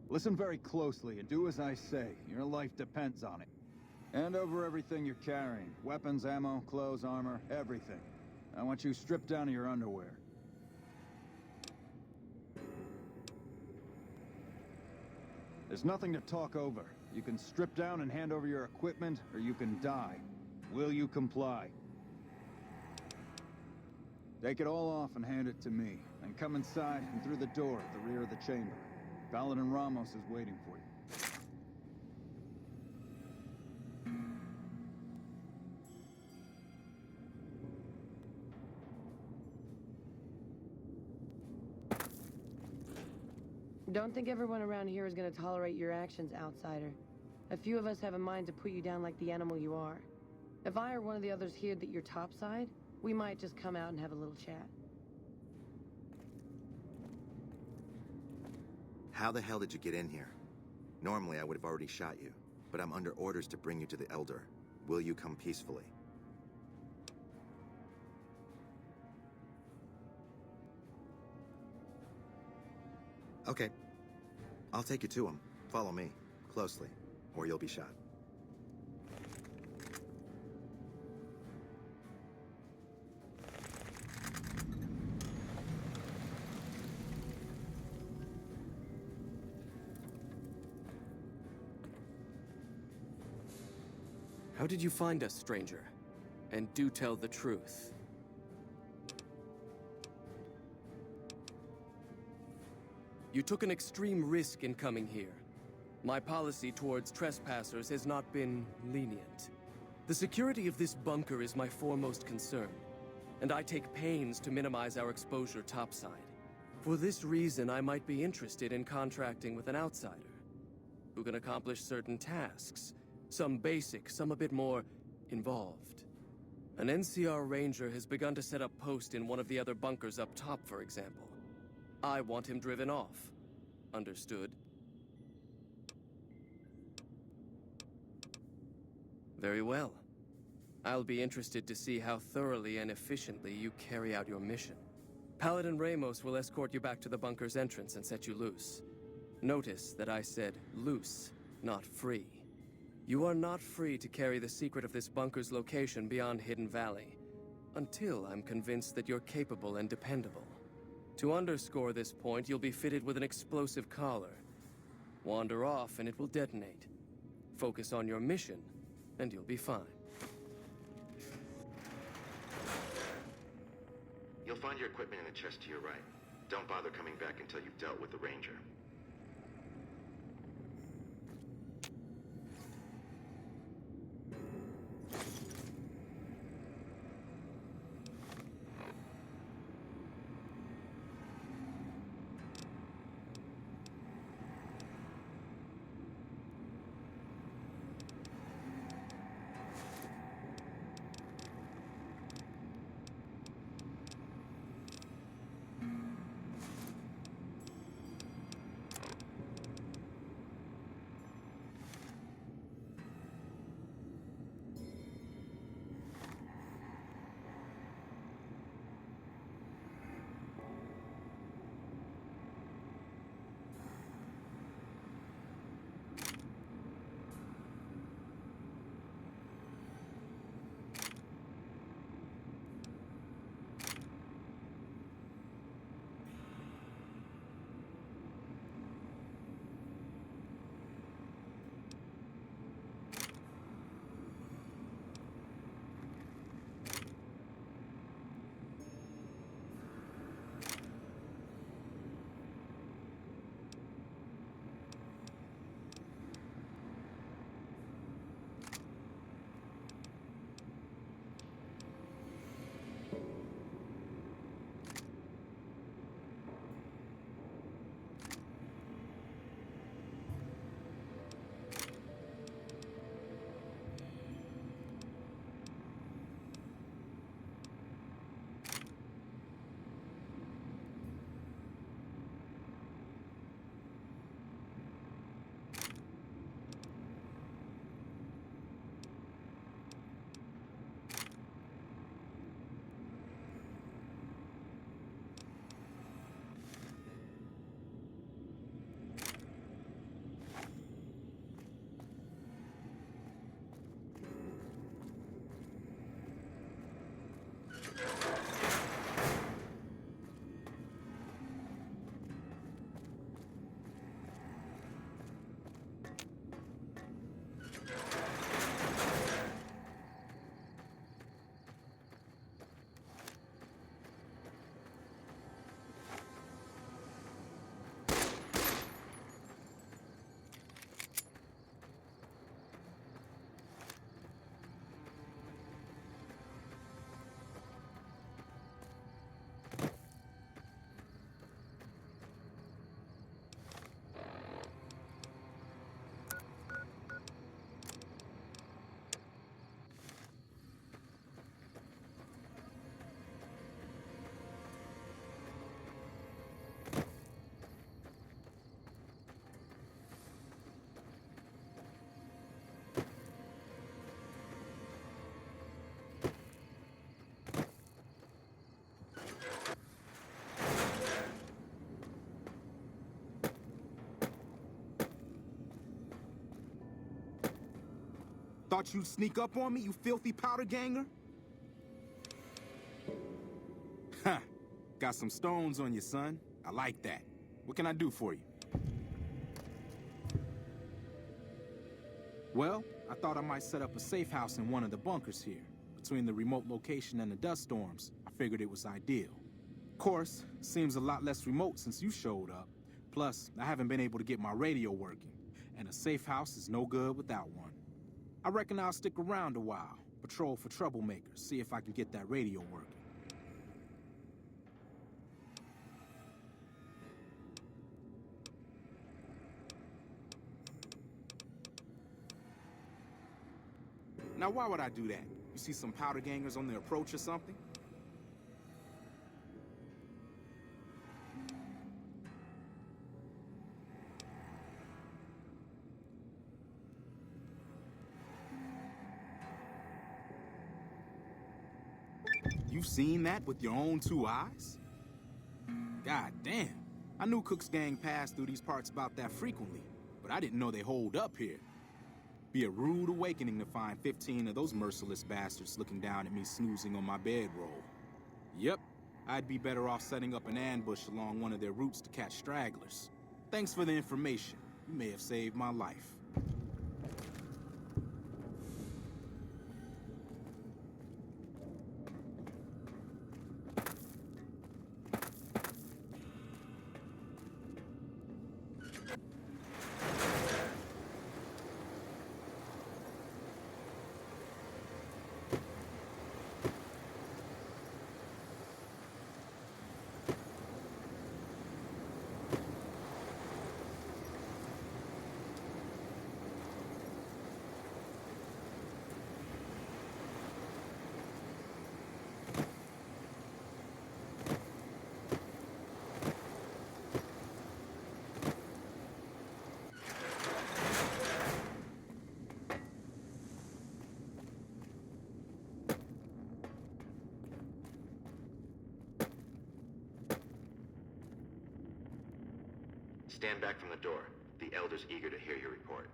Listen very closely and do as I say. Your life depends on it. Hand over everything you're carrying. Weapons, ammo, clothes, armor, everything. I want you stripped down to your underwear. There's nothing to talk over. You can strip down and hand over your equipment, or you can die. Will you comply? Take it all off and hand it to me. Then come inside and through the door at the rear of the chamber. Paladin Ramos is waiting for you. Don't think everyone around here is gonna tolerate your actions, outsider. A few of us have a mind to put you down like the animal you are. If I or one of the others heard that you're topside, we might just come out and have a little chat. How the hell did you get in here? Normally I would have already shot you, but I'm under orders to bring you to the Elder. Will you come peacefully? Okay. I'll take you to him. Follow me, closely, or you'll be shot. How did you find us, stranger? And do tell the truth. You took an extreme risk in coming here. My policy towards trespassers has not been lenient. The security of this bunker is my foremost concern, and I take pains to minimize our exposure topside. For this reason, I might be interested in contracting with an outsider who can accomplish certain tasks. Some basic, some a bit more involved. An NCR ranger has begun to set up post in one of the other bunkers up top, for example. I want him driven off. Understood? Very well. I'll be interested to see how thoroughly and efficiently you carry out your mission. Paladin Ramos will escort you back to the bunker's entrance and set you loose. Notice that I said loose, not free. You are not free to carry the secret of this bunker's location beyond Hidden Valley, until I'm convinced that you're capable and dependable. To underscore this point, you'll be fitted with an explosive collar. Wander off and it will detonate. Focus on your mission, and you'll be fine. You'll find your equipment in the chest to your right. Don't bother coming back until you've dealt with the ranger. Thought you'd sneak up on me, you filthy powder ganger? Ha! Got some stones on you, son. I like that. What can I do for you? Well, I thought I might set up a safe house in one of the bunkers here. Between the remote location and the dust storms, I figured it was ideal. Of course, seems a lot less remote since you showed up. Plus, I haven't been able to get my radio working, and a safe house is no good without one. I reckon I'll stick around a while, patrol for troublemakers, see if I can get that radio working. Now, why would I do that? You see some powder gangers on the approach or something? You've seen that with your own two eyes? God damn. I knew Cook's gang passed through these parts about that frequently, but I didn't know they holed up here. Be a rude awakening to find 15 of those merciless bastards looking down at me snoozing on my bedroll. Yep, I'd be better off setting up an ambush along one of their routes to catch stragglers. Thanks for the information. You may have saved my life. Stand back from the door. The Elder's eager to hear your report.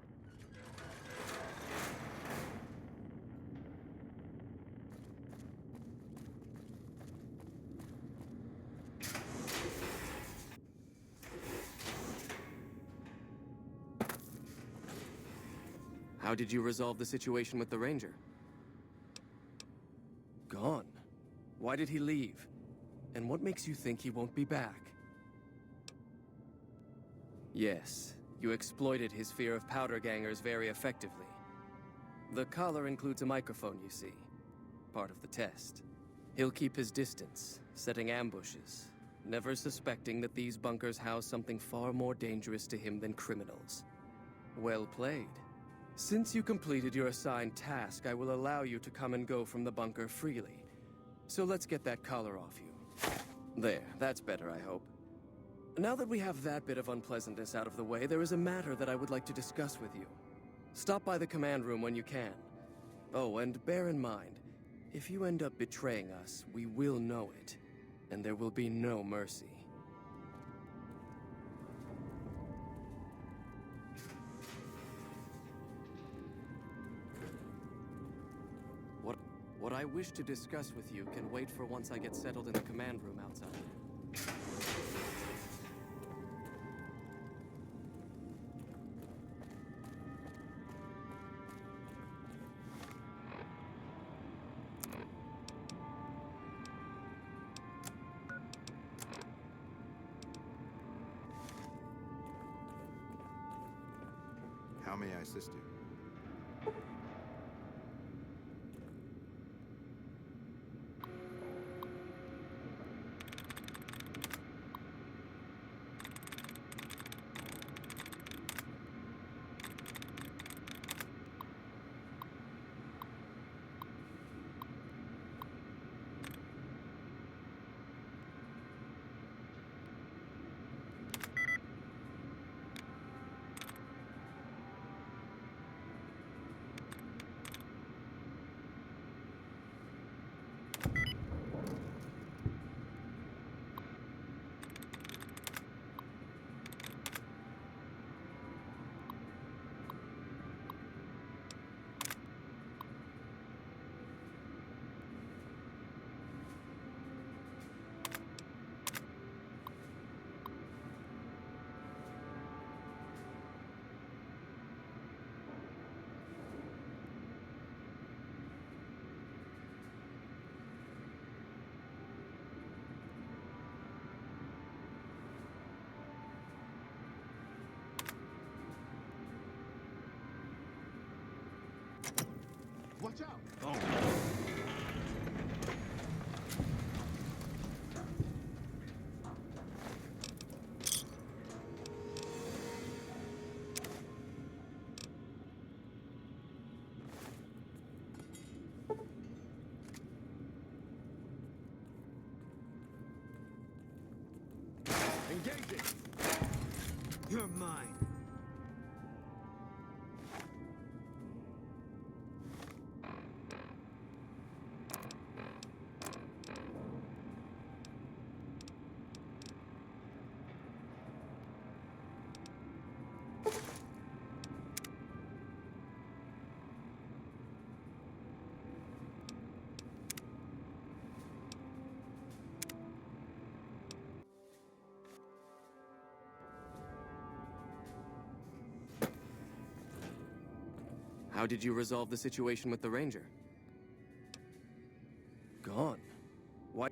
How did you resolve the situation with the Ranger? Gone. Why did he leave? And what makes you think he won't be back? Yes, you exploited his fear of powder gangers very effectively. The collar includes a microphone, you see. Part of the test. He'll keep his distance, setting ambushes, never suspecting that these bunkers house something far more dangerous to him than criminals. Well played. Since you completed your assigned task, I will allow you to come and go from the bunker freely. So let's get that collar off you. There, that's better, I hope. Now that we have that bit of unpleasantness out of the way, there is a matter that I would like to discuss with you. Stop by the command room when you can. Oh, and bear in mind, if you end up betraying us, we will know it, and there will be no mercy. What I wish to discuss with you can wait for once I get settled in the command room outside. How may I assist you? Watch out! Oh. Engaging! You're mine. How did you resolve the situation with the Ranger? Gone. Why?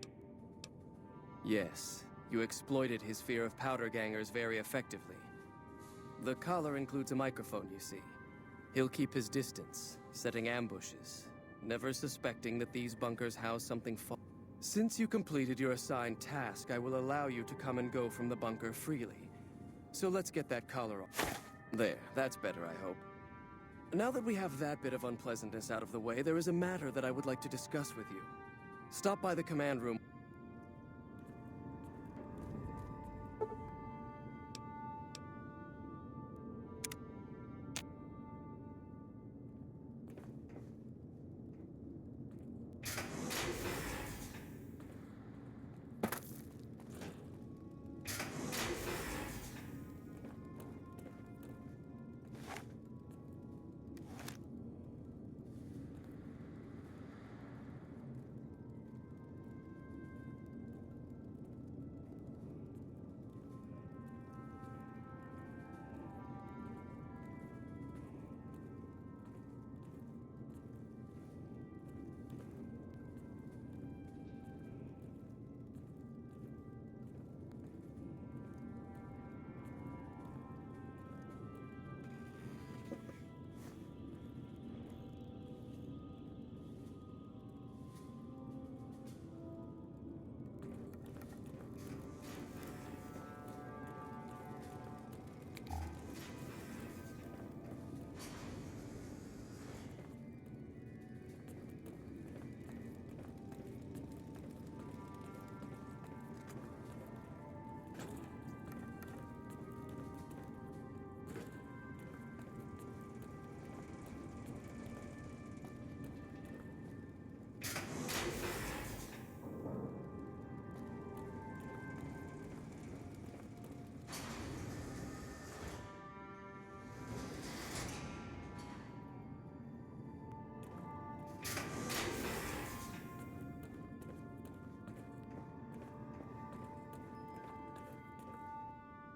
Yes, you exploited his fear of powder gangers very effectively. The collar includes a microphone, you see. He'll keep his distance, setting ambushes, never suspecting that these bunkers house something far. Since you completed your assigned task, I will allow you to come and go from the bunker freely. So let's get that collar off. There, that's better, I hope. Now that we have that bit of unpleasantness out of the way, there is a matter that I would like to discuss with you. Stop by the command room.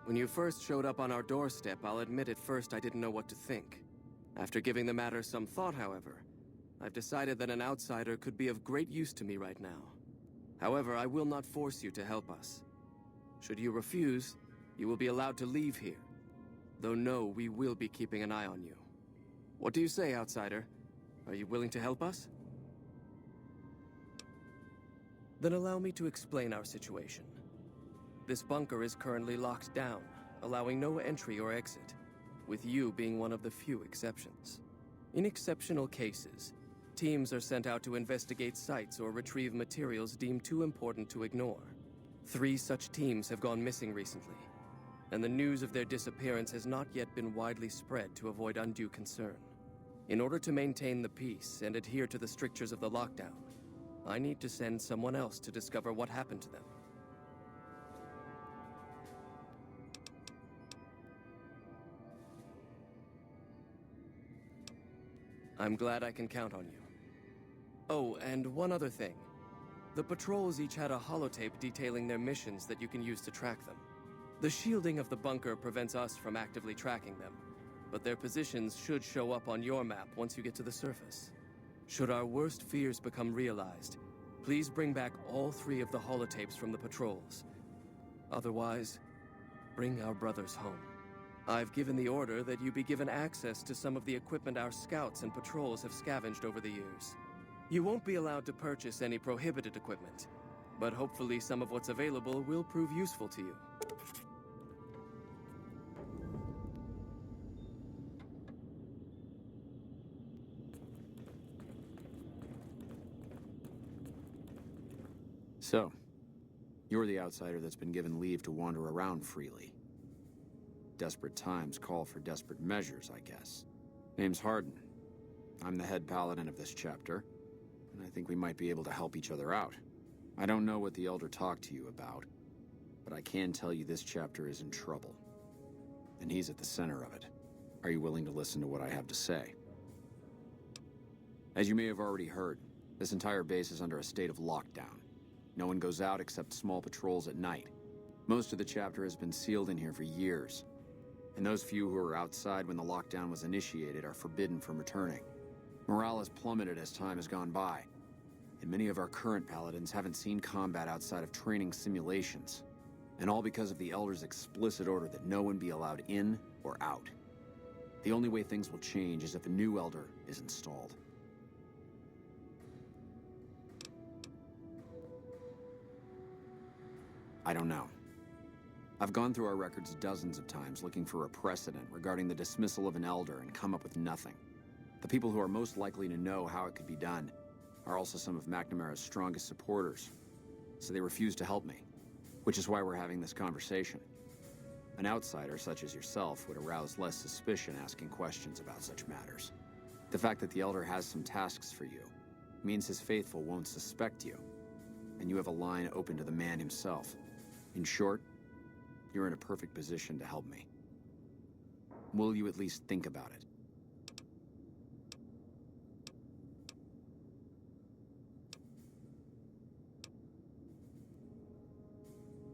When you first showed up on our doorstep, I'll admit at first I didn't know what to think. After giving the matter some thought, however, I've decided that an outsider could be of great use to me right now. However, I will not force you to help us. Should you refuse, you will be allowed to leave here. Though no, we will be keeping an eye on you. What do you say, outsider? Are you willing to help us? Then allow me to explain our situation. This bunker is currently locked down, allowing no entry or exit, with you being one of the few exceptions. In exceptional cases, teams are sent out to investigate sites or retrieve materials deemed too important to ignore. 3 such teams have gone missing recently, and the news of their disappearance has not yet been widely spread to avoid undue concern. In order to maintain the peace and adhere to the strictures of the lockdown, I need to send someone else to discover what happened to them. I'm glad I can count on you. Oh, and one other thing. The patrols each had a holotape detailing their missions that you can use to track them. The shielding of the bunker prevents us from actively tracking them, but their positions should show up on your map once you get to the surface. Should our worst fears become realized, please bring back all 3 of the holotapes from the patrols. Otherwise, bring our brothers home. I've given the order that you be given access to some of the equipment our scouts and patrols have scavenged over the years. You won't be allowed to purchase any prohibited equipment, but hopefully some of what's available will prove useful to you. So, you're the outsider that's been given leave to wander around freely. Desperate times call for desperate measures, I guess. Name's Hardin. I'm the head paladin of this chapter, and I think we might be able to help each other out. I don't know what the Elder talked to you about, but I can tell you this chapter is in trouble. And he's at the center of it. Are you willing to listen to what I have to say? As you may have already heard, this entire base is under a state of lockdown. No one goes out except small patrols at night. Most of the chapter has been sealed in here for years, and those few who were outside when the lockdown was initiated are forbidden from returning. Morale has plummeted as time has gone by, and many of our current paladins haven't seen combat outside of training simulations, and all because of the Elder's explicit order that no one be allowed in or out. The only way things will change is if a new Elder is installed. I don't know. I've gone through our records dozens of times looking for a precedent regarding the dismissal of an Elder and come up with nothing. The people who are most likely to know how it could be done are also some of McNamara's strongest supporters, so they refuse to help me, which is why we're having this conversation. An outsider such as yourself would arouse less suspicion asking questions about such matters. The fact that the Elder has some tasks for you means his faithful won't suspect you, and you have a line open to the man himself. In short, you're in a perfect position to help me. Will you at least think about it?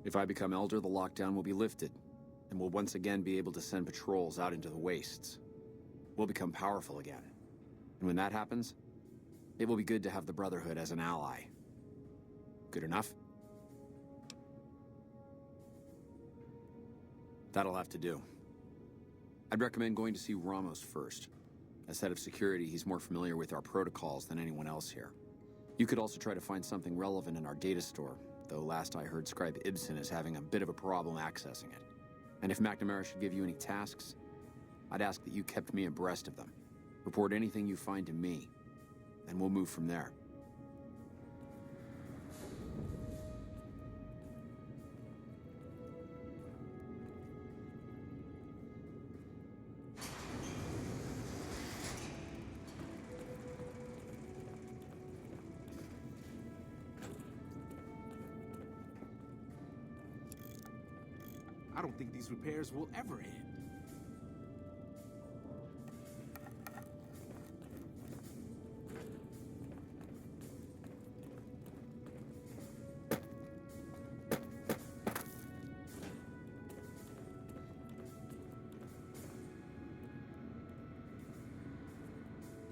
If I become Elder, the lockdown will be lifted, and we'll once again be able to send patrols out into the wastes. We'll become powerful again. And when that happens, it will be good to have the Brotherhood as an ally. Good enough? That'll have to do. I'd recommend going to see Ramos first. As head of security, he's more familiar with our protocols than anyone else here. You could also try to find something relevant in our data store, though last I heard Scribe Ibsen is having a bit of a problem accessing it. And if McNamara should give you any tasks, I'd ask that you kept me abreast of them. Report anything you find to me, and we'll move from there. I don't think these repairs will ever end.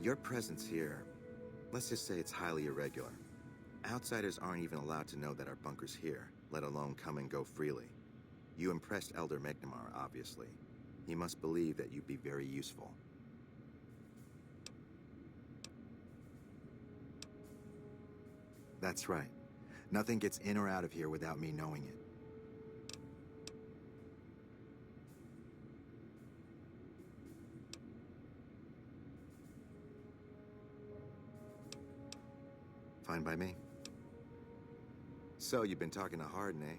Your presence here, let's just say it's highly irregular. Outsiders aren't even allowed to know that our bunker's here, let alone come and go freely. You impressed Elder McNamara, obviously. He must believe that you'd be very useful. That's right. Nothing gets in or out of here without me knowing it. Fine by me. So, you've been talking to Hardin, eh?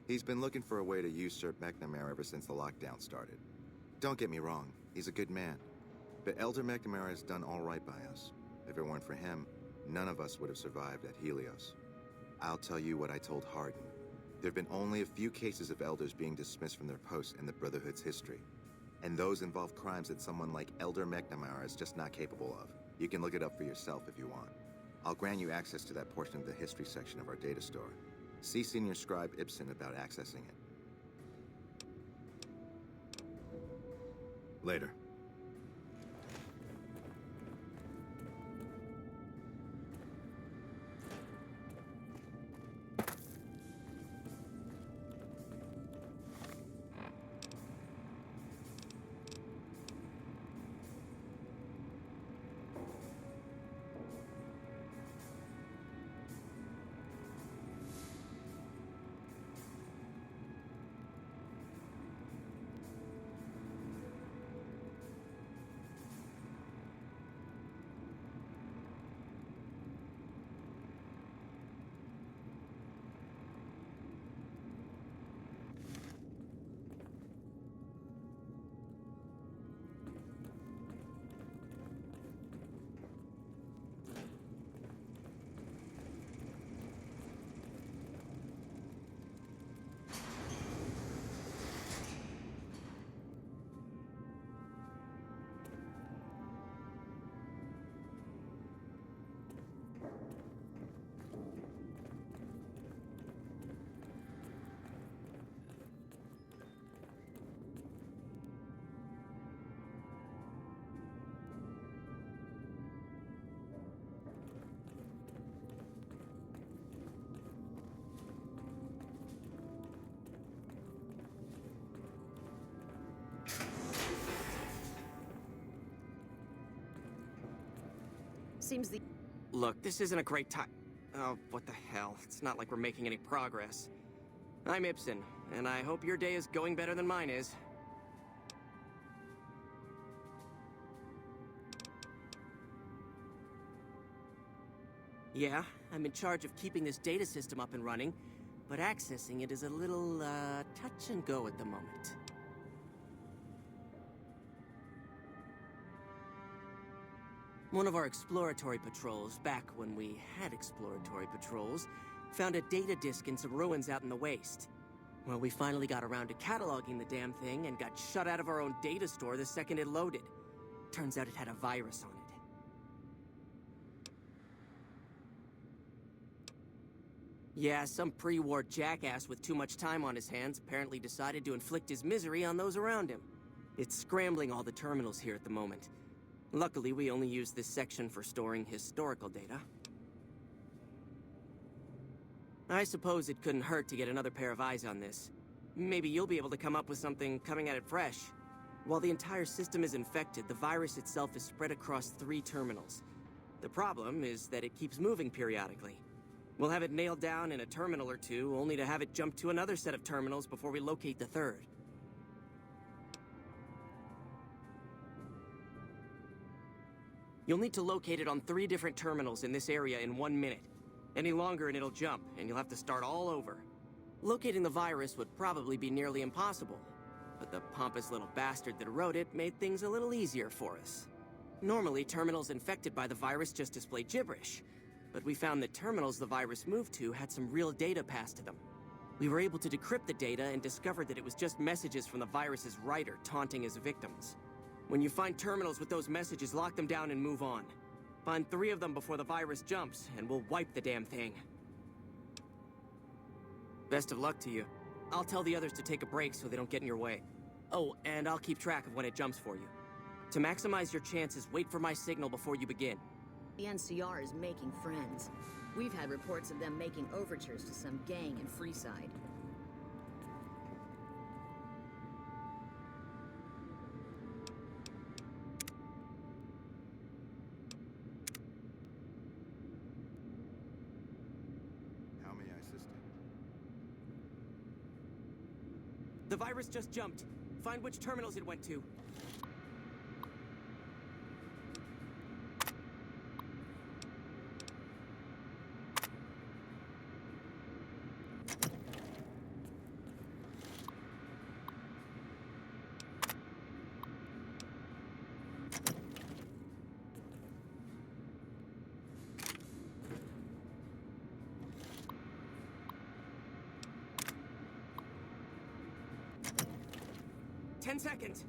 He's been looking for a way to usurp McNamara ever since the lockdown started. Don't get me wrong, he's a good man. But Elder McNamara has done all right by us. If it weren't for him, none of us would have survived at Helios. I'll tell you what I told Hardin. There have been only a few cases of Elders being dismissed from their posts in the Brotherhood's history. And those involve crimes that someone like Elder McNamara is just not capable of. You can look it up for yourself if you want. I'll grant you access to that portion of the history section of our data store. See Senior Scribe Ibsen about accessing it. Later. Seems the... Look, this isn't a great time. Oh, what the hell? It's not like we're making any progress. I'm Ibsen, and I hope your day is going better than mine is. Yeah, I'm in charge of keeping this data system up and running, but accessing it is a little, touch and go at the moment. One of our exploratory patrols, back when we had exploratory patrols, found a data disk in some ruins out in the waste. Well, we finally got around to cataloging the damn thing and got shut out of our own data store the second it loaded. Turns out it had a virus on it. Yeah, some pre-war jackass with too much time on his hands apparently decided to inflict his misery on those around him. It's scrambling all the terminals here at the moment. Luckily, we only use this section for storing historical data. I suppose it couldn't hurt to get another pair of eyes on this. Maybe you'll be able to come up with something coming at it fresh. While the entire system is infected, the virus itself is spread across 3 terminals. The problem is that it keeps moving periodically. We'll have it nailed down in a terminal or 2, only to have it jump to another set of terminals before we locate the 3rd. You'll need to locate it on 3 different terminals in this area in 1 minute. Any longer and it'll jump, and you'll have to start all over. Locating the virus would probably be nearly impossible, but the pompous little bastard that wrote it made things a little easier for us. Normally, terminals infected by the virus just display gibberish, but we found that terminals the virus moved to had some real data passed to them. We were able to decrypt the data and discovered that it was just messages from the virus's writer taunting his victims. When you find terminals with those messages, lock them down and move on. Find 3 of them before the virus jumps, and we'll wipe the damn thing. Best of luck to you. I'll tell the others to take a break so they don't get in your way. Oh, and I'll keep track of when it jumps for you. To maximize your chances, wait for my signal before you begin. The NCR is making friends. We've had reports of them making overtures to some gang in Freeside. How may I assist you? The virus just jumped. Find which terminals it went to. Ten seconds.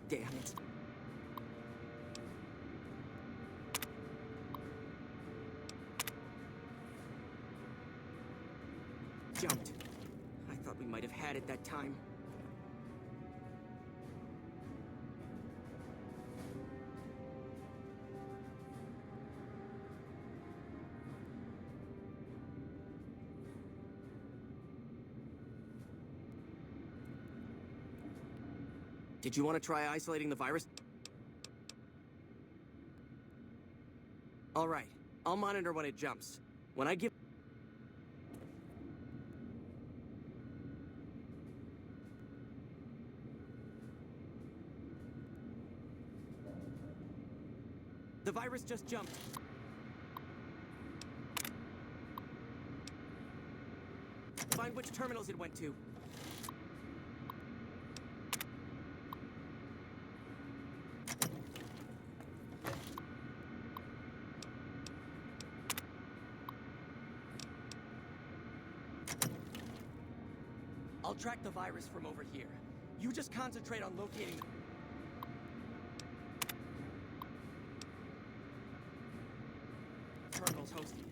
Damn it. Jumped. I thought we might have had it that time. Did you want to try isolating the virus? All right. I'll monitor when it jumps. When I give... The virus just jumped. Find which terminals it went to. I'll track the virus from over here. You just concentrate on locating the... terminals hosting it.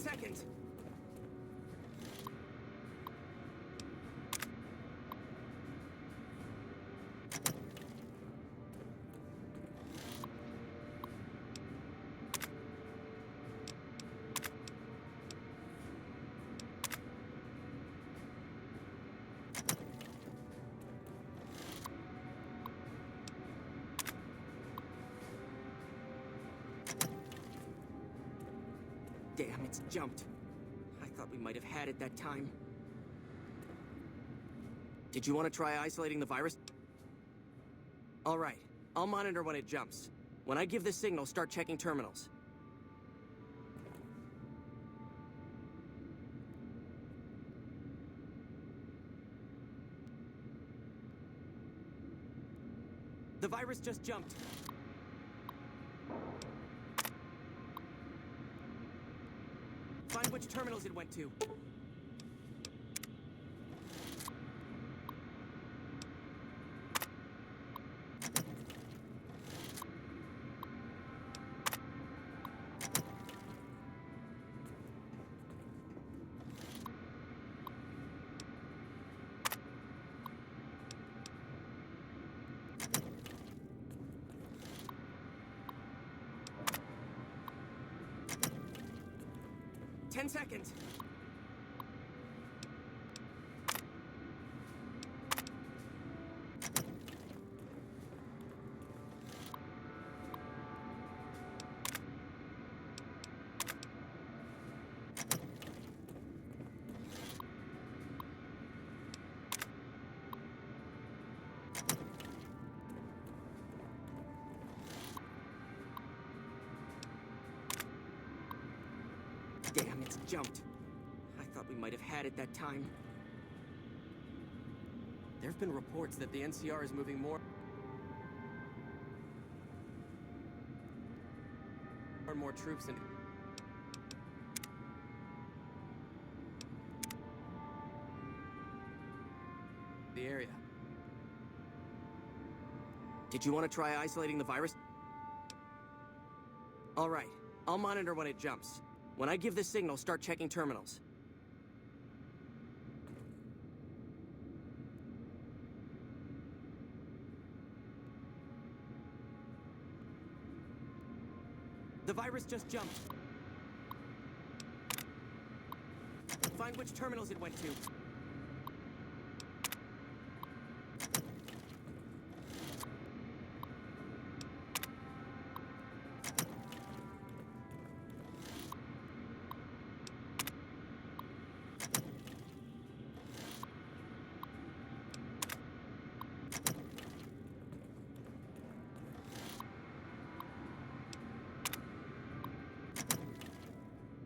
10 seconds. Damn, it's jumped. I thought we might have had it that time. Did you want to try isolating the virus? All right, I'll monitor when it jumps. When I give the signal, start checking terminals. The virus just jumped. Find which terminals it went to. Ten seconds. Damn, it's jumped. I thought we might have had it that time. There have been reports that the NCR is moving more and more troops into the area. Did you want to try isolating the virus? All right, I'll monitor when it jumps. When I give the signal, start checking terminals. The virus just jumped. Find which terminals it went to.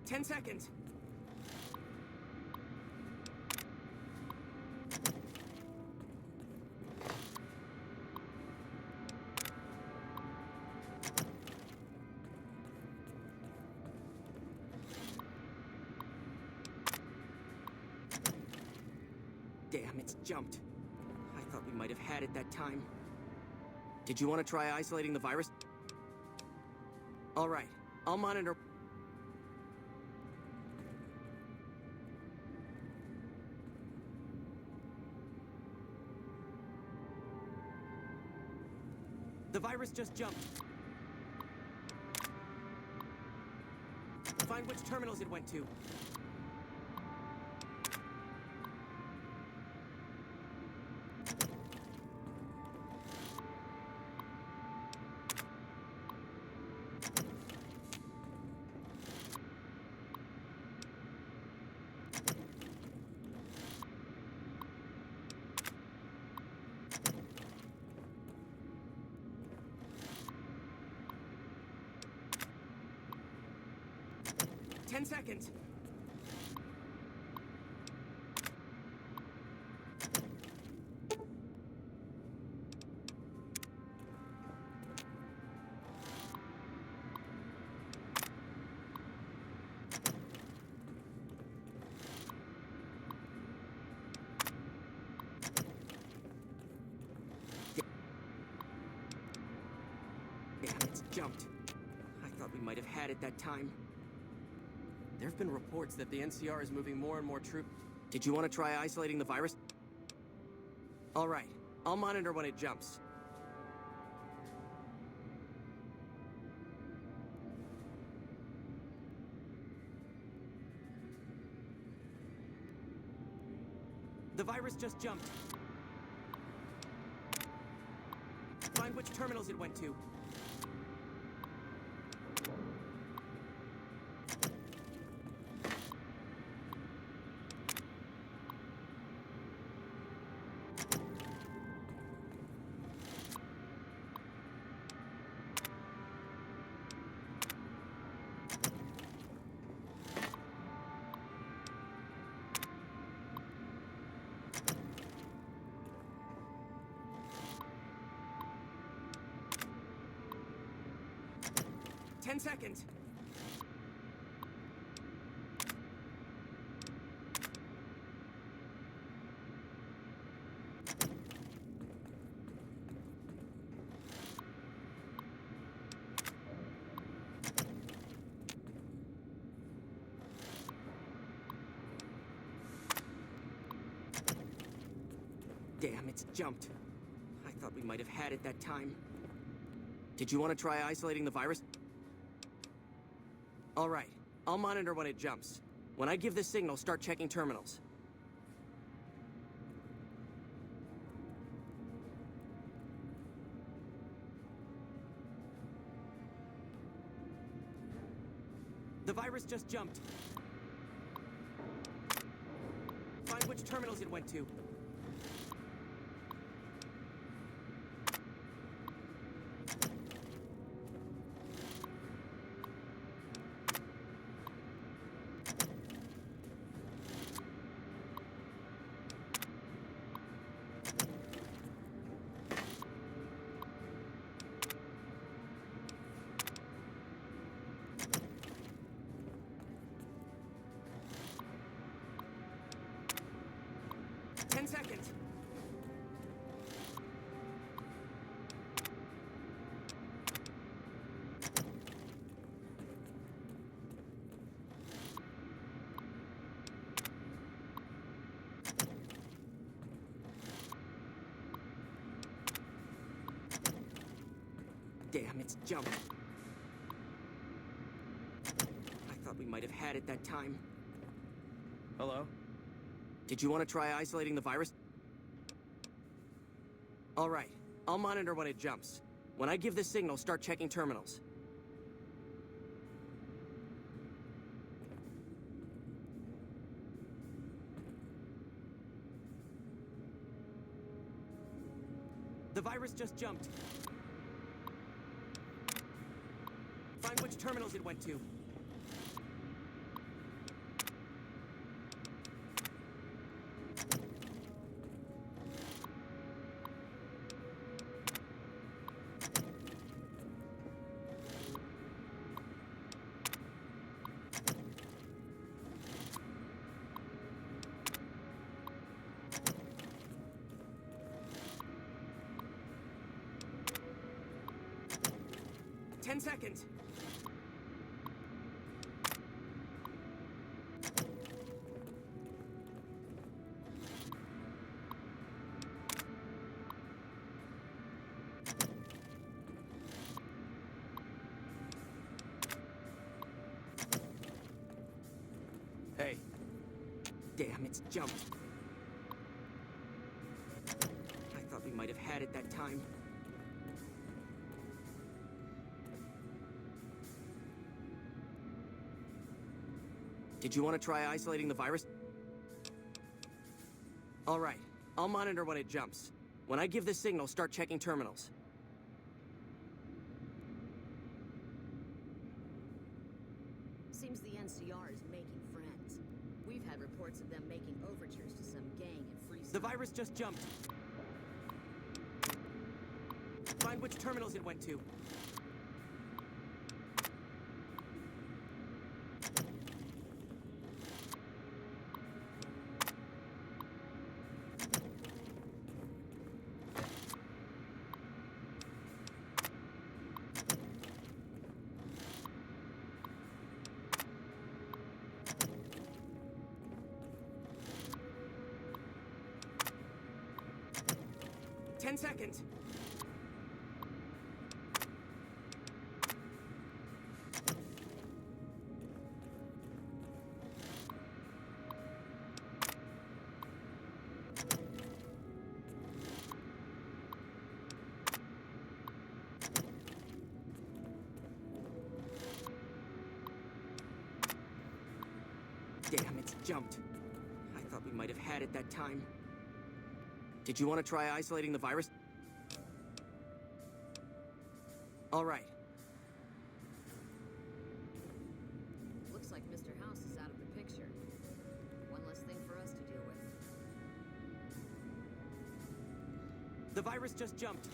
Ten seconds. Damn, it's jumped. I thought we might have had it that time. Did you want to try isolating the virus? All right, I'll monitor. The virus just jumped. Find which terminals it went to. Ten seconds. Damn, it's jumped. I thought we might have had it that time. There have been reports that the NCR is moving more and more troops. Did you want to try isolating the virus? All right. I'll monitor when it jumps. The virus just jumped. Find which terminals it went to. Ten seconds. Damn, it's jumped. I thought we might have had it that time. Did you want to try isolating the virus? All right. I'll monitor when it jumps. When I give the signal, start checking terminals. The virus just jumped. Find which terminals it went to. Seconds. Damn, it's jumped. I thought we might have had it that time. Hello? Did you want to try isolating the virus? All right. I'll monitor when it jumps. When I give the signal, start checking terminals. The virus just jumped. Find which terminals it went to. Seconds. Hey. Damn, it's jumped. I thought we might have had it that time. Did you want to try isolating the virus? All right. I'll monitor when it jumps. When I give the signal, start checking terminals. Seems the NCR is making friends. We've had reports of them making overtures to some gang in Freeside. The virus just jumped. Find which terminals it went to. 10 seconds. Damn, it's jumped. I thought we might have had it that time. Did you want to try isolating the virus? All right. Looks like Mr. House is out of the picture. One less thing for us to deal with. The virus just jumped.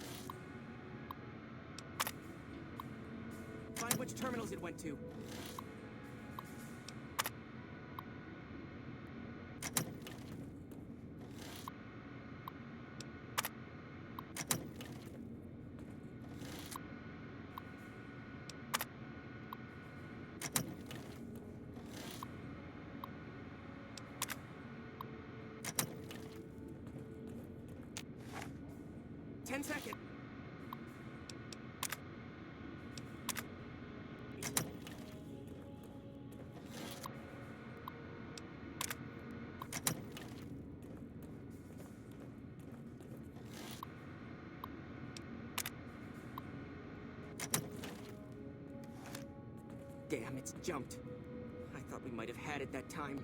Find which terminals it went to. Second. Damn, it's jumped. I thought we might have had it that time.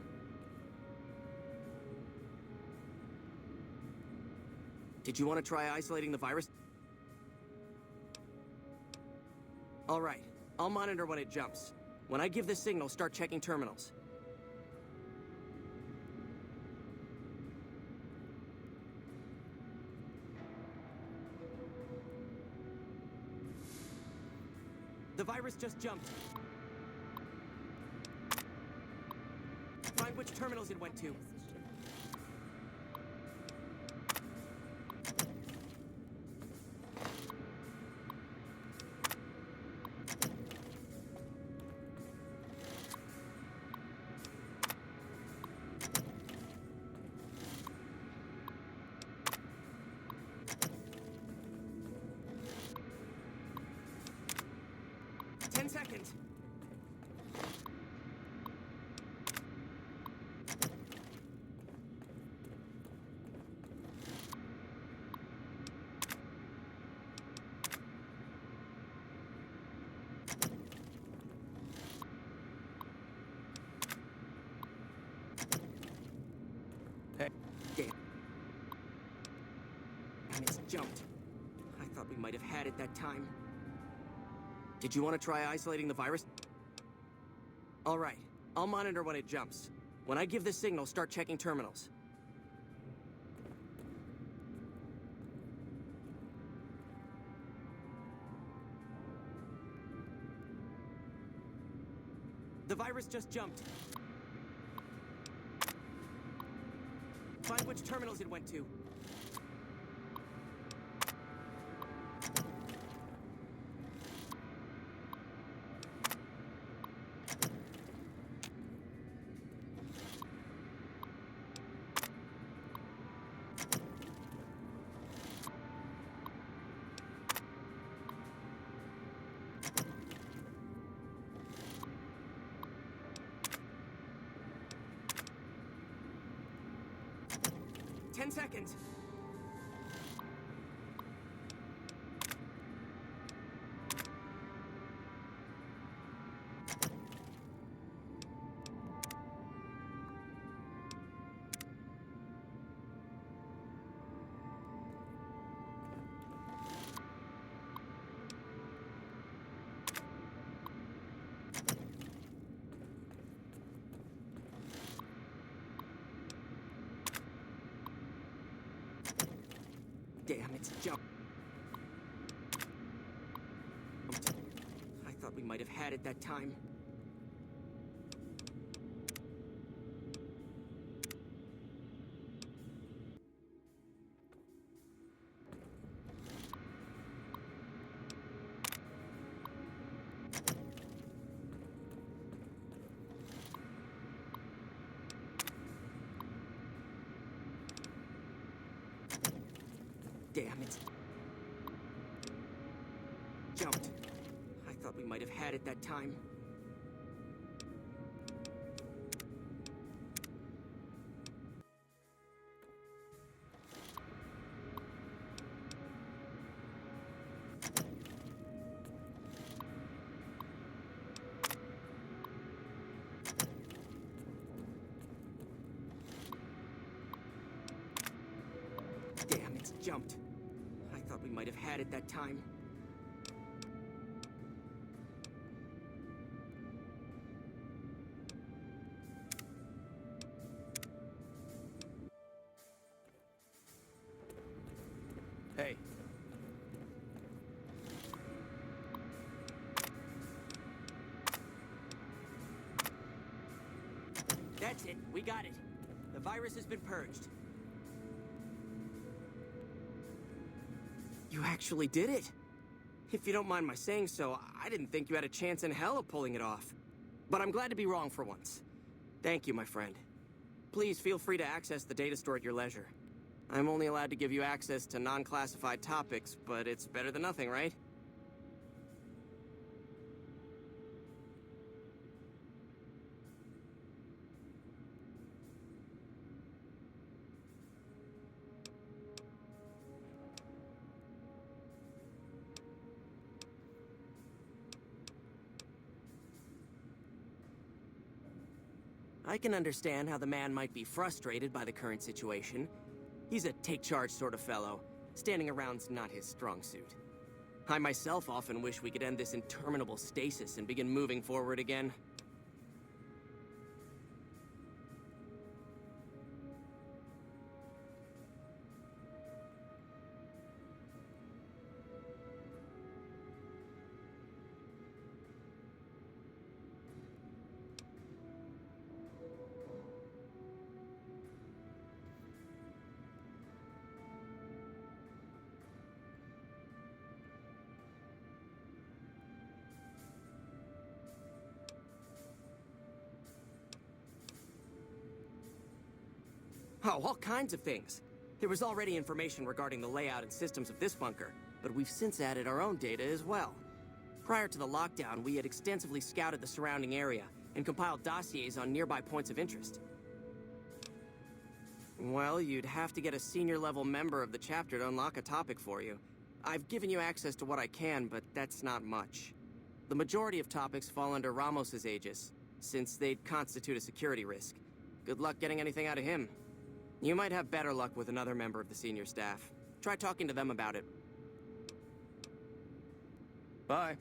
Did you want to try isolating the virus? All right. I'll monitor when it jumps. When I give the signal, start checking terminals. The virus just jumped. Find which terminals it went to. 10 seconds. Hey, damn. And it's jumped. I thought we might have had it that time. Did you want to try isolating the virus? All right. I'll monitor when it jumps. When I give the signal, start checking terminals. The virus just jumped. Find which terminals it went to. Ten seconds. Damn, it's jumped. I thought we might have had it that time. Damn it. Jumped. I thought we might have had it that time. Damn, it's jumped. I thought we might have had it that time. Hey. That's it. We got it. The virus has been purged. You actually did it. If you don't mind my saying so, I didn't think you had a chance in hell of pulling it off. But I'm glad to be wrong for once. Thank you, my friend. Please feel free to access the data store at your leisure. I'm only allowed to give you access to non-classified topics, but it's better than nothing, right? I can understand how the man might be frustrated by the current situation. He's a take-charge sort of fellow. Standing around's not his strong suit. I myself often wish we could end this interminable stasis and begin moving forward again. Oh, all kinds of things. There was already information regarding the layout and systems of this bunker, but we've since added our own data as well. Prior to the lockdown, we had extensively scouted the surrounding area and compiled dossiers on nearby points of interest. Well, you'd have to get a senior-level member of the chapter to unlock a topic for you. I've given you access to what I can, but that's not much. The majority of topics fall under Ramos's aegis, since they'd constitute a security risk. Good luck getting anything out of him. You might have better luck with another member of the senior staff. Try talking to them about it. Bye.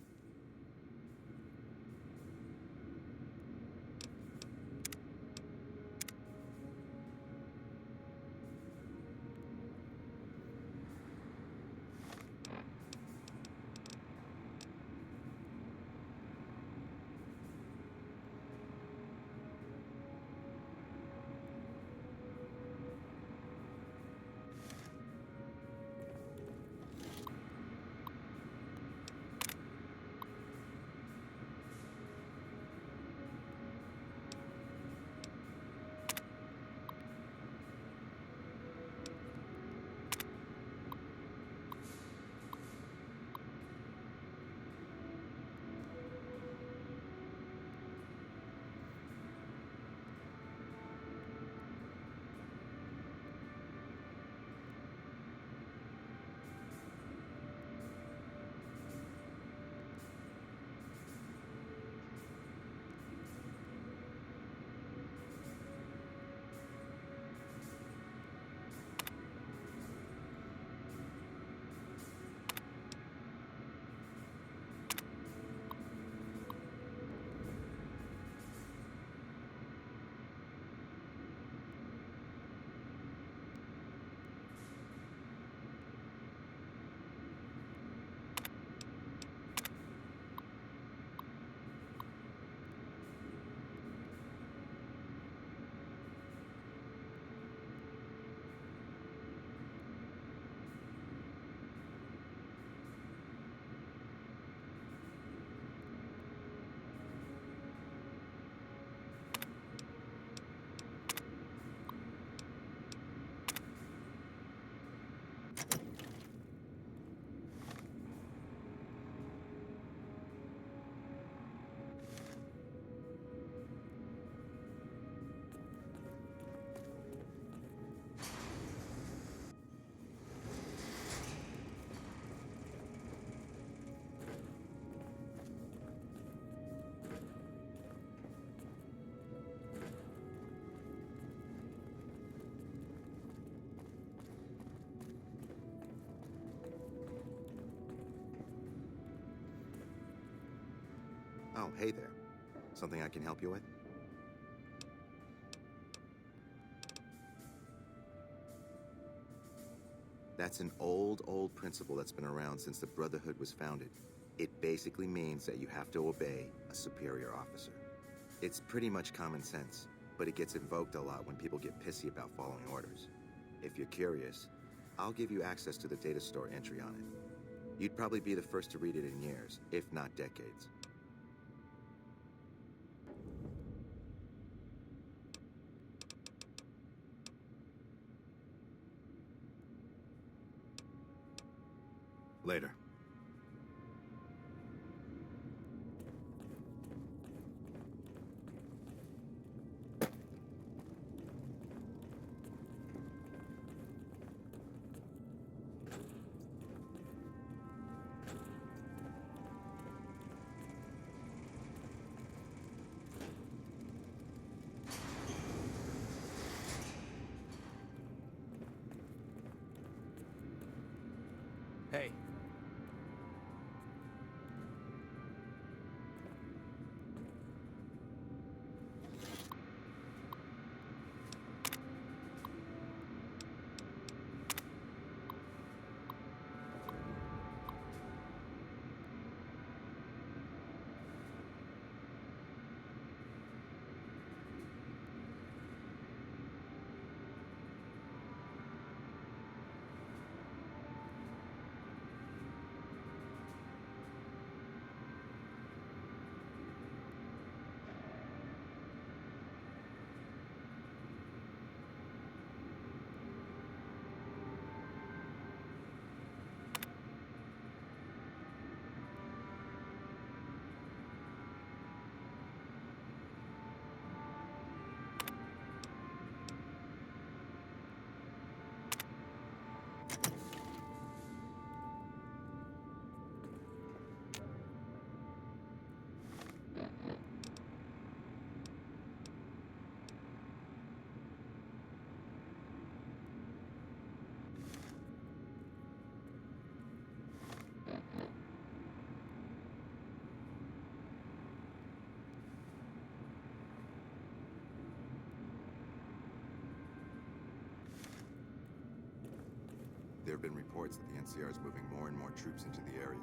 Oh, hey there. Something I can help you with? That's an old principle that's been around since the Brotherhood was founded. It basically means that you have to obey a superior officer. It's pretty much common sense, but it gets invoked a lot when people get pissy about following orders. If you're curious, I'll give you access to the data store entry on it. You'd probably be the first to read it in years, if not decades. Later. Hey. There have been reports that the NCR is moving more and more troops into the area.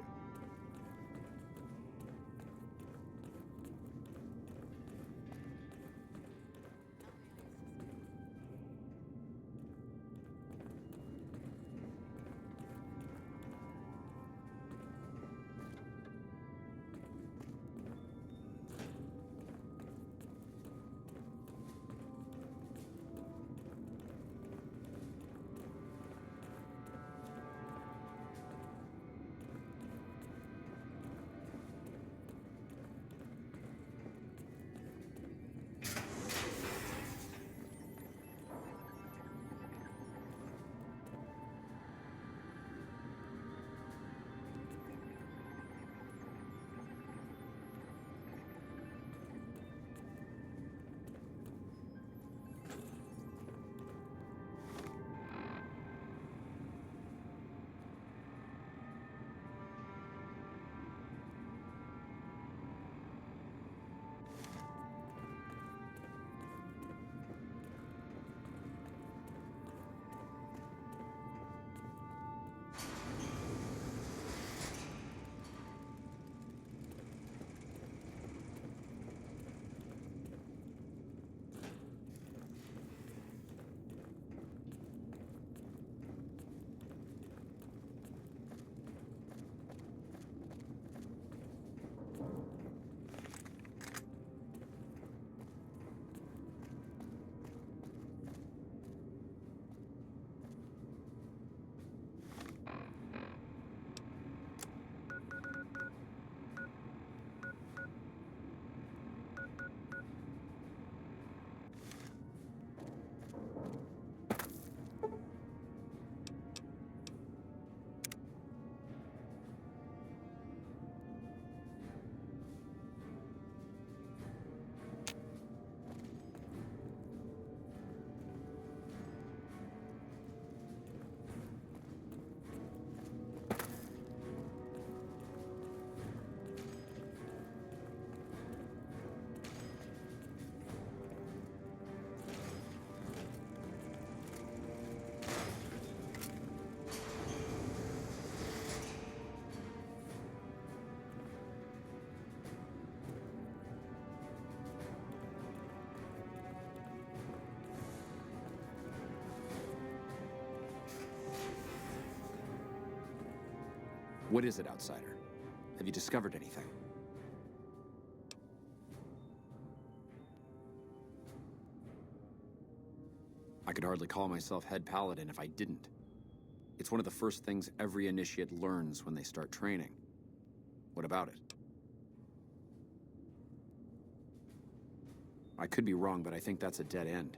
What is it, outsider? Have you discovered anything? I could hardly call myself head paladin if I didn't. It's one of the first things every initiate learns when they start training. What about it? I could be wrong, but I think that's a dead end.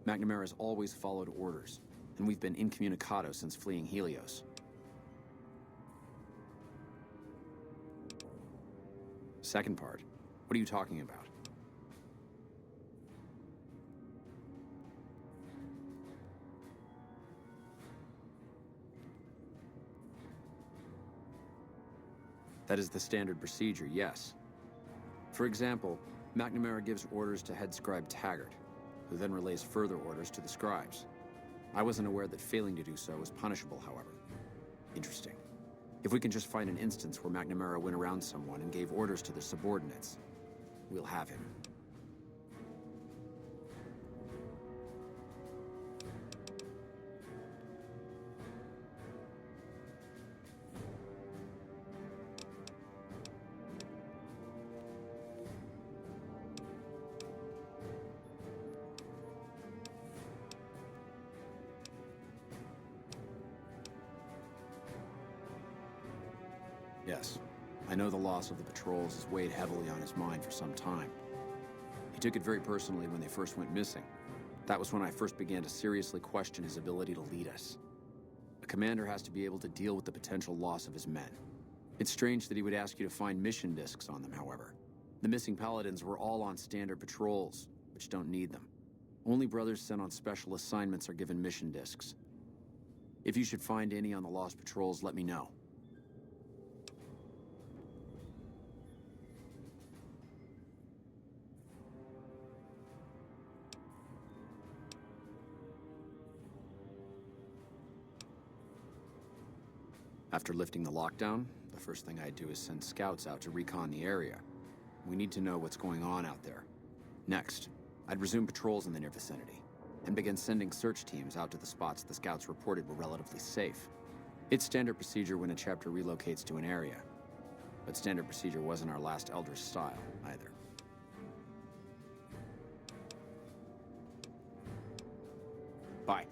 McNamara's always followed orders, and we've been incommunicado since fleeing Helios. Second part, what are you talking about? That is the standard procedure, yes. For example, McNamara gives orders to head scribe Taggart, who then relays further orders to the scribes. I wasn't aware that failing to do so was punishable, however. Interesting. If we can just find an instance where McNamara went around someone and gave orders to their subordinates, we'll have him. Yes, I know the loss of the patrols has weighed heavily on his mind for some time. He took it very personally when they first went missing. That was when I first began to seriously question his ability to lead us. A commander has to be able to deal with the potential loss of his men. It's strange that he would ask you to find mission discs on them, however. The missing paladins were all on standard patrols, which don't need them. Only brothers sent on special assignments are given mission discs. If you should find any on the lost patrols, let me know. After lifting the lockdown, the first thing I'd do is send scouts out to recon the area. We need to know what's going on out there. Next, I'd resume patrols in the near vicinity, and begin sending search teams out to the spots the scouts reported were relatively safe. It's standard procedure when a chapter relocates to an area, but standard procedure wasn't our last Elder's style, either. Bye.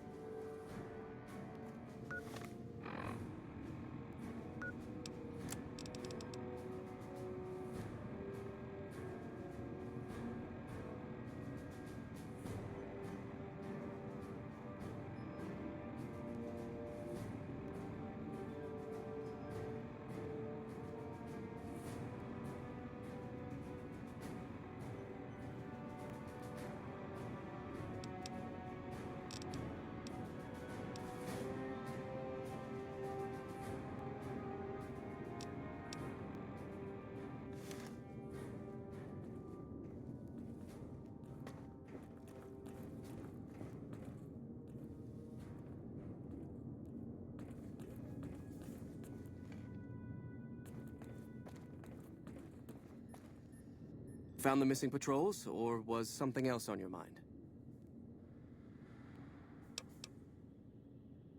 Found the missing patrols, or was something else on your mind?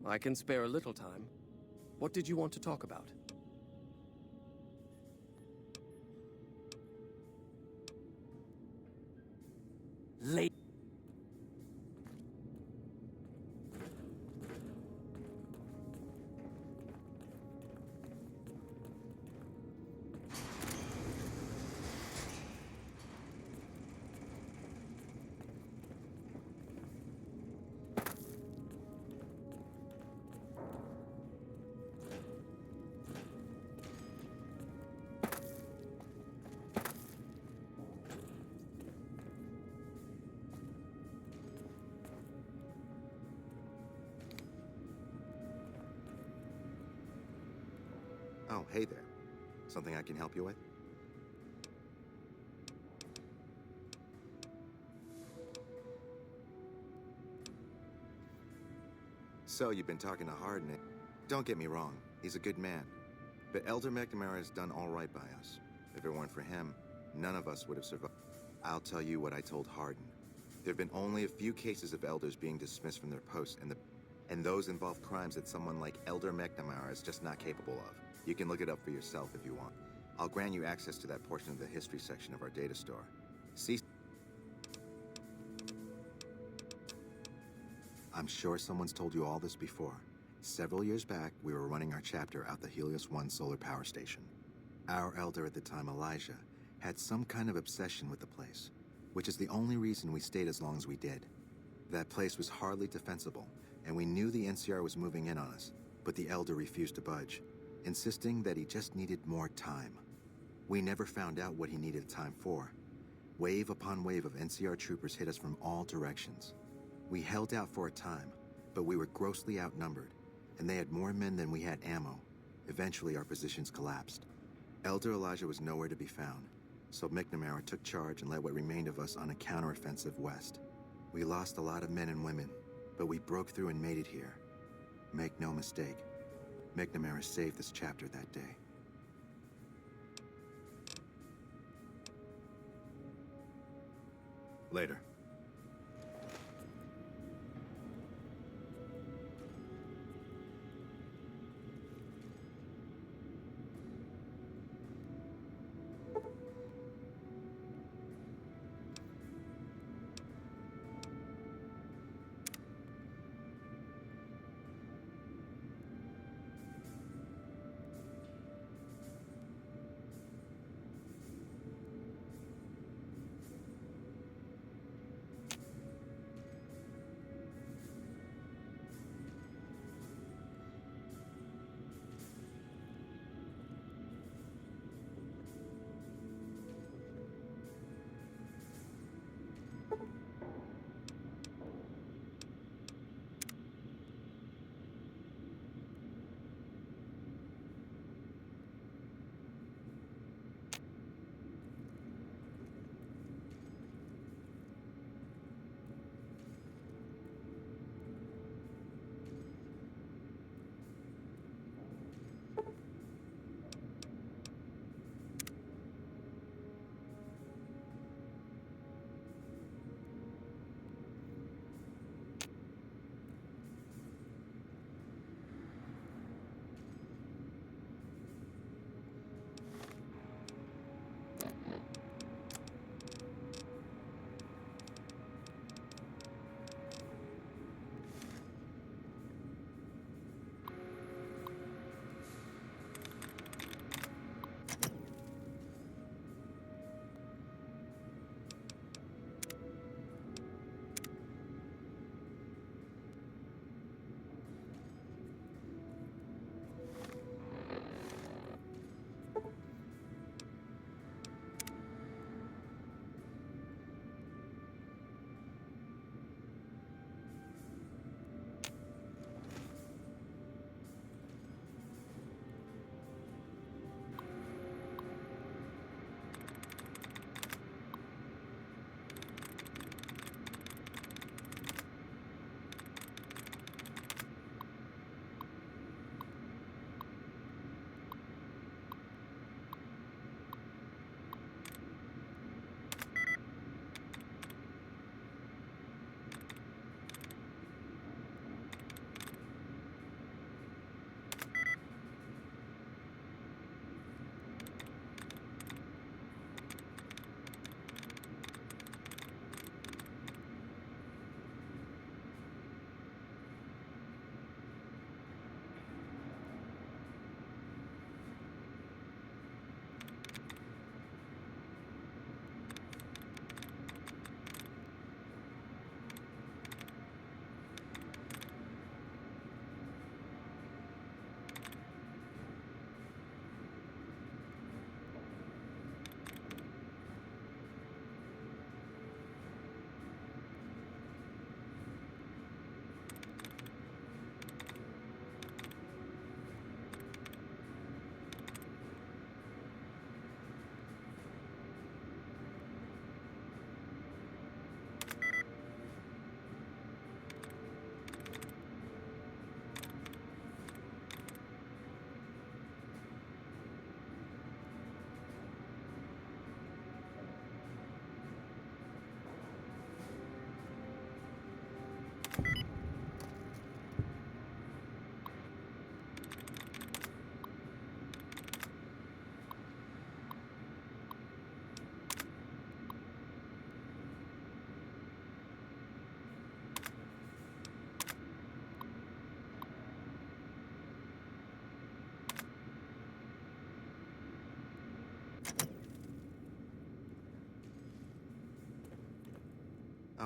I can spare a little time. What did you want to talk about? Late. Oh, hey there. Something I can help you with? So, you've been talking to Hardin. Don't get me wrong, he's a good man. But Elder McNamara has done all right by us. If it weren't for him, none of us would have survived. I'll tell you what I told Hardin. There have been only a few cases of elders being dismissed from their posts, and those involve crimes that someone like Elder McNamara is just not capable of. You can look it up for yourself if you want. I'll grant you access to that portion of the history section of our data store. See? I'm sure someone's told you all this before. Several years back, we were running our chapter out the Helios 1 solar power station. Our elder at the time, Elijah, had some kind of obsession with the place, which is the only reason we stayed as long as we did. That place was hardly defensible, and we knew the NCR was moving in on us, but the elder refused to budge, insisting that he just needed more time. We never found out what he needed time for. Wave upon wave of NCR troopers hit us from all directions. We held out for a time, but we were grossly outnumbered, and they had more men than we had ammo. Eventually, our positions collapsed. Elder Elijah was nowhere to be found, so McNamara took charge and led what remained of us on a counteroffensive west. We lost a lot of men and women, but we broke through and made it here. Make no mistake, McNamara saved this chapter that day. Later.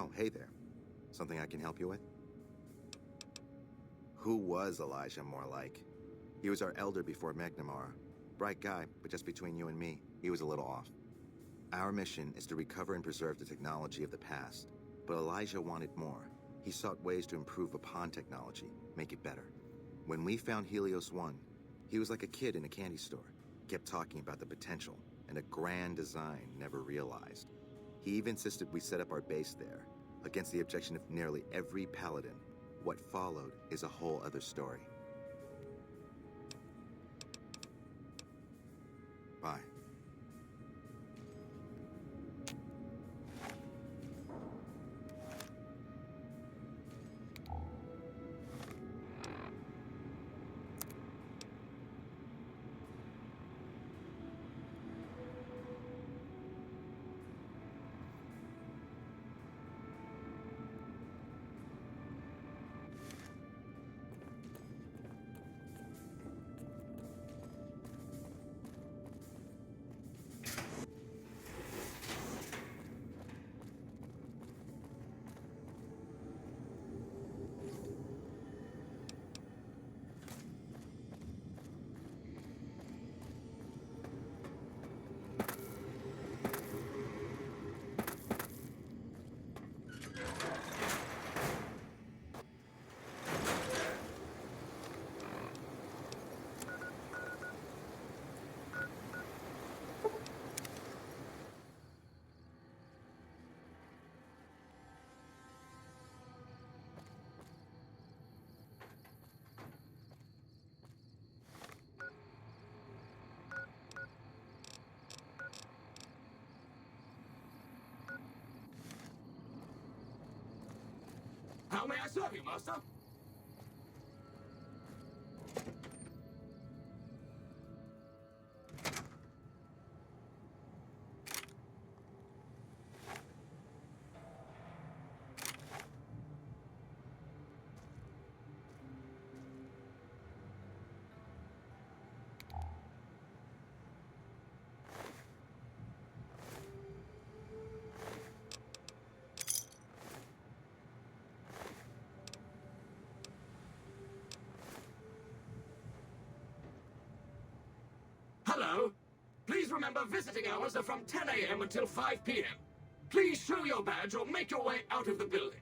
Oh, hey there. Something I can help you with? Who was Elijah more like? He was our elder before McNamara. Bright guy, but just between you and me, he was a little off. Our mission is to recover and preserve the technology of the past. But Elijah wanted more. He sought ways to improve upon technology, make it better. When we found Helios 1, he was like a kid in a candy store. Kept talking about the potential and a grand design never realized. He even insisted we set up our base there, against the objection of nearly every Paladin. What followed is a whole other story. Bye. How may I serve you, master? Hello. Please remember visiting hours are from 10 a.m. until 5 p.m. Please show your badge or make your way out of the building.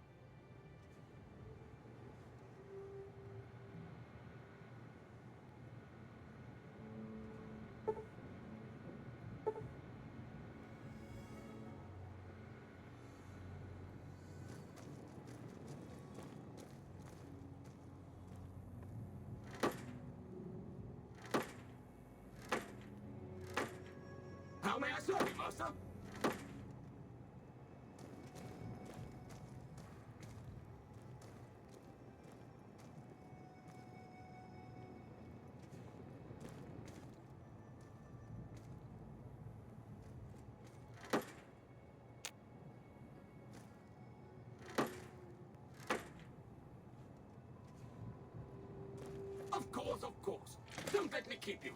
How may I serve you, master? Of course, of course. Don't let me keep you.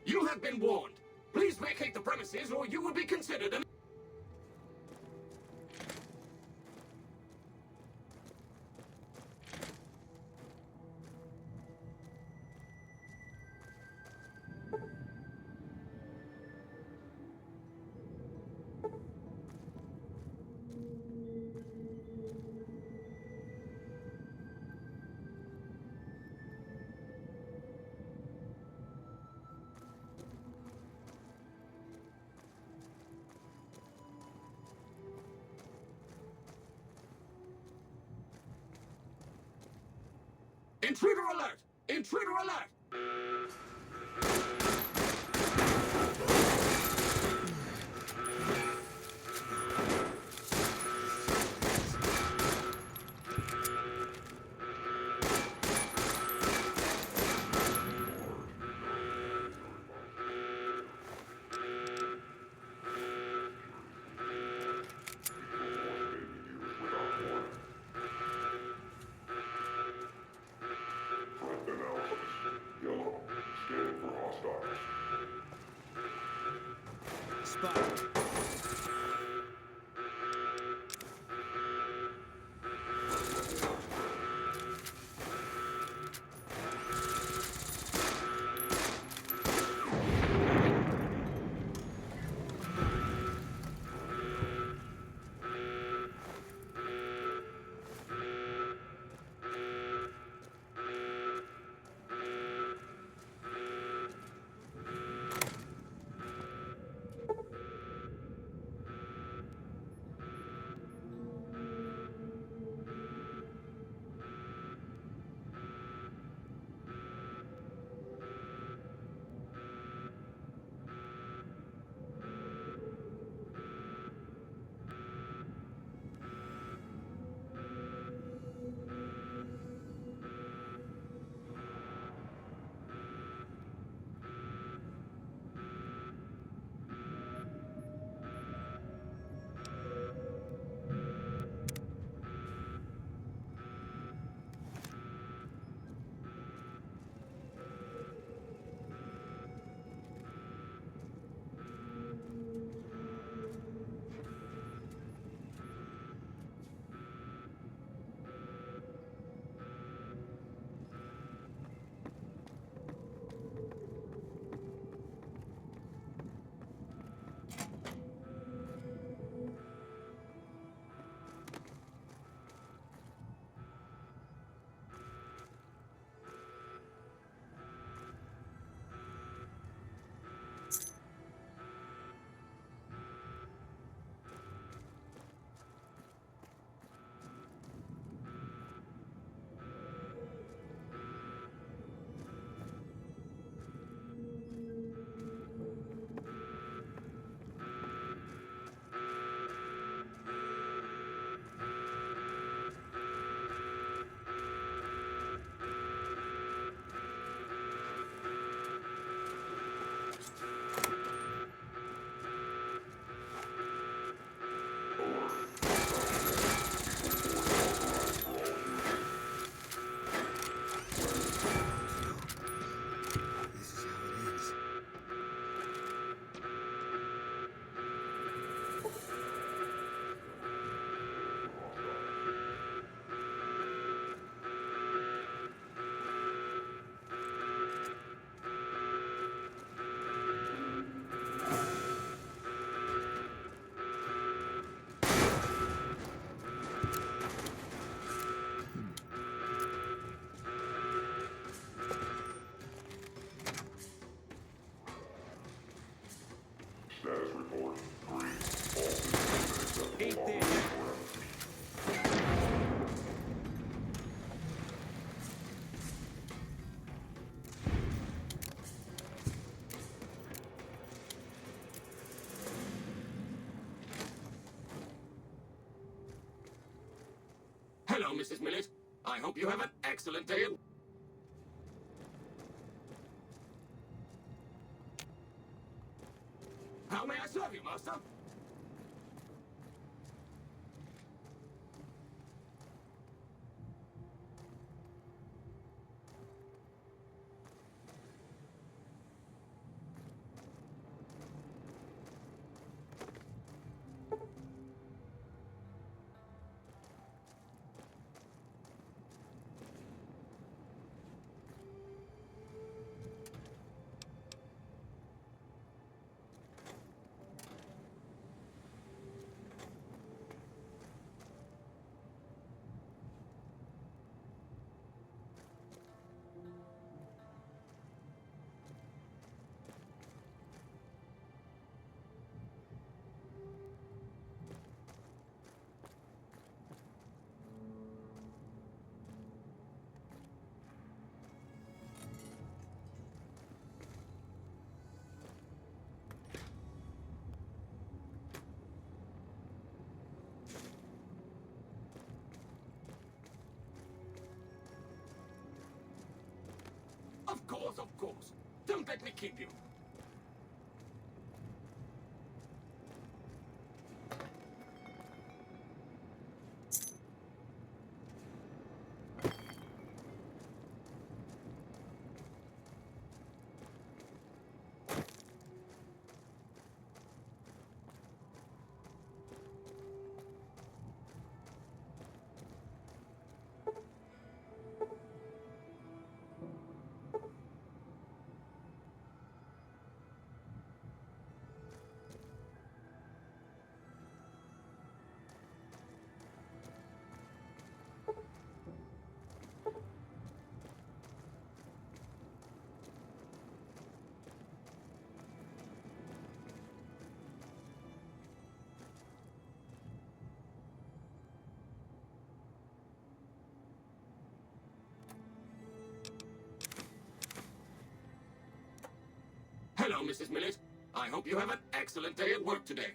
You have been warned. Please vacate the premises or you will be considered an... Intruder alert! Intruder alert! Hello, Mrs. Millet. I hope you have an excellent day. How may I serve you, Master? Of course, of course. Don't let me keep you. Hello, Mrs. Millet. I hope you have an excellent day at work today.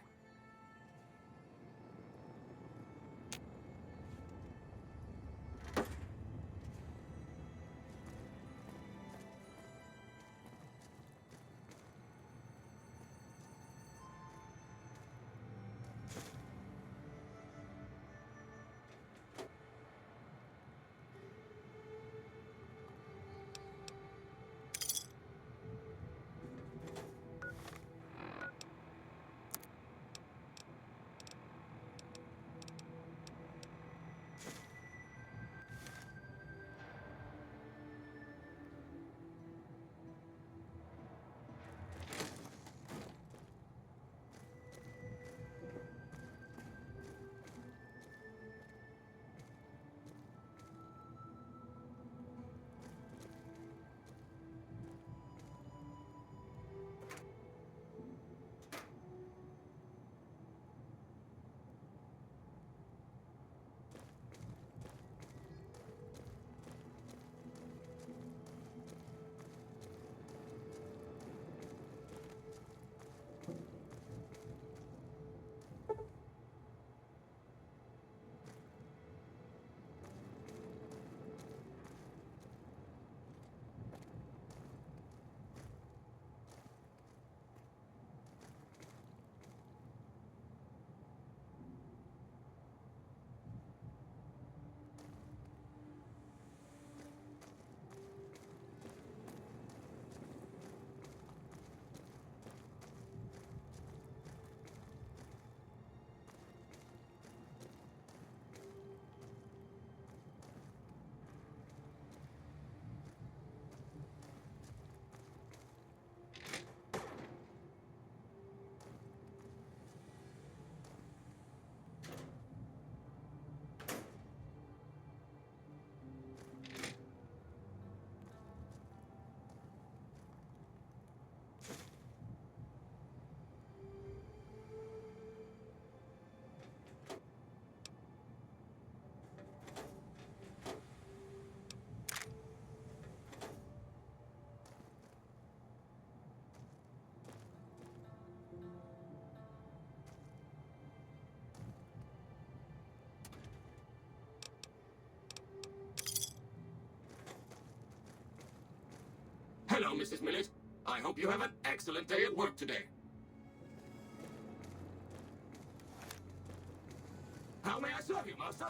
Hello, Mrs. Millet. I hope you have an excellent day at work today. How may I serve you, master?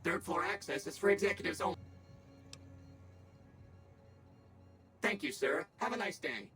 Third floor access is for executives only. Thank you, sir. Have a nice day.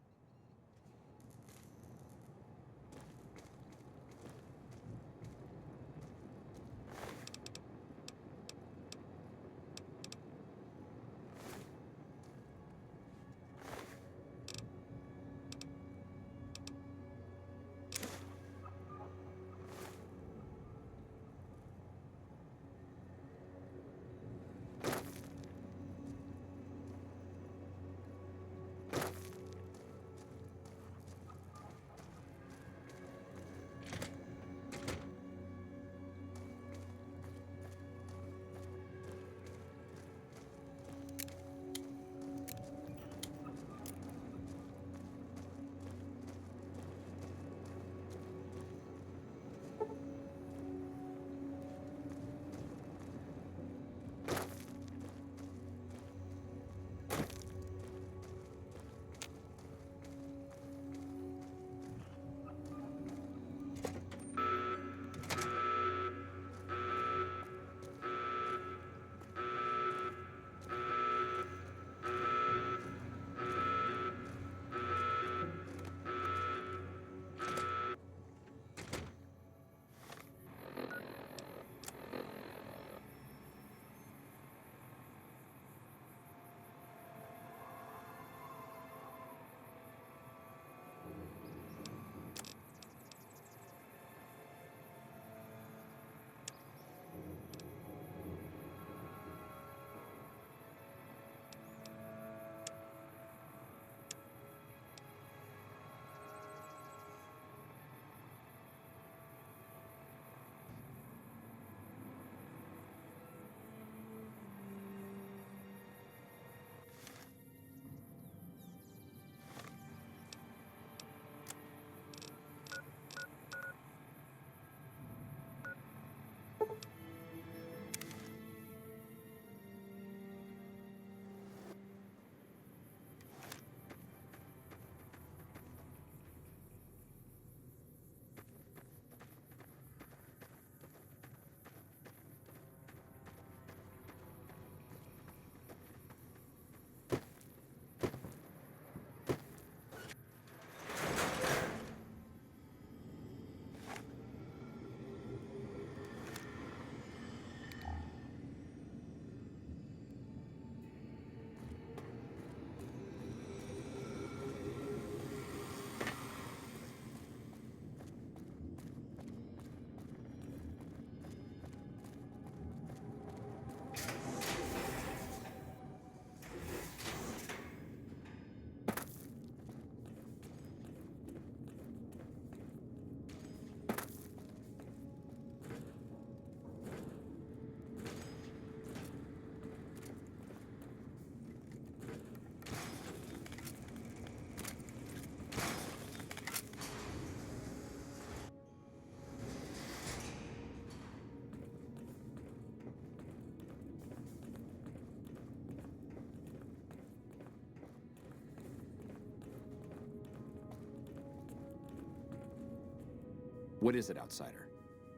What is it, outsider?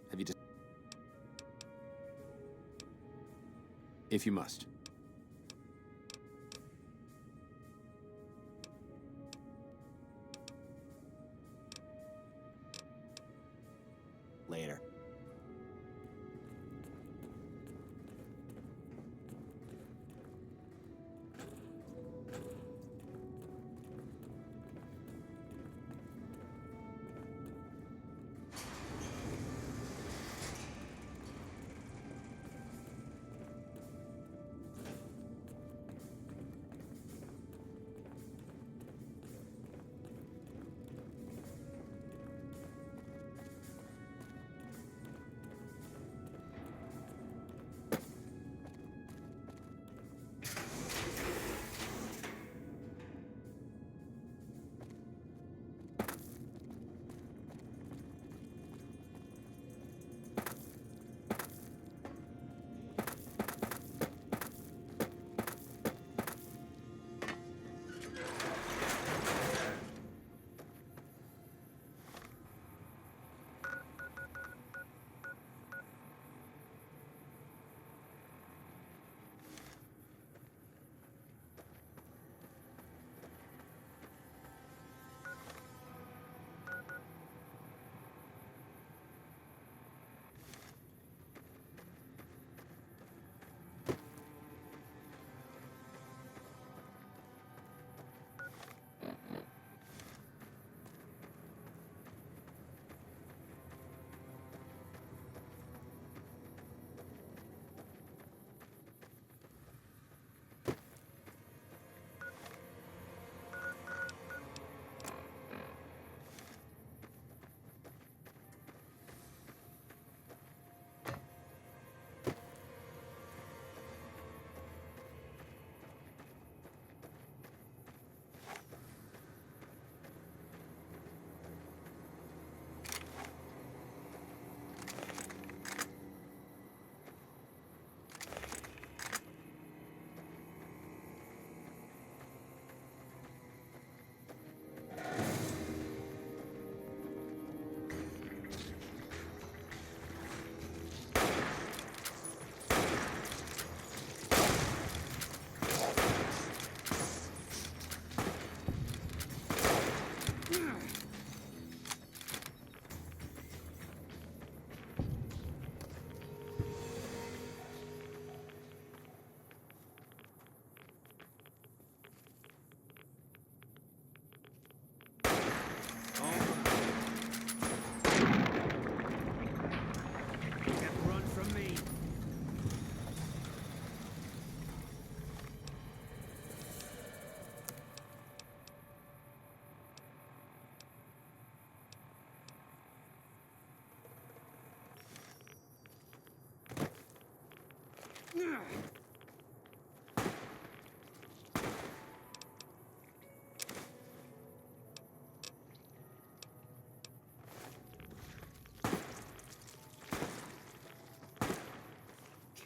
Have you just... If you must. Later.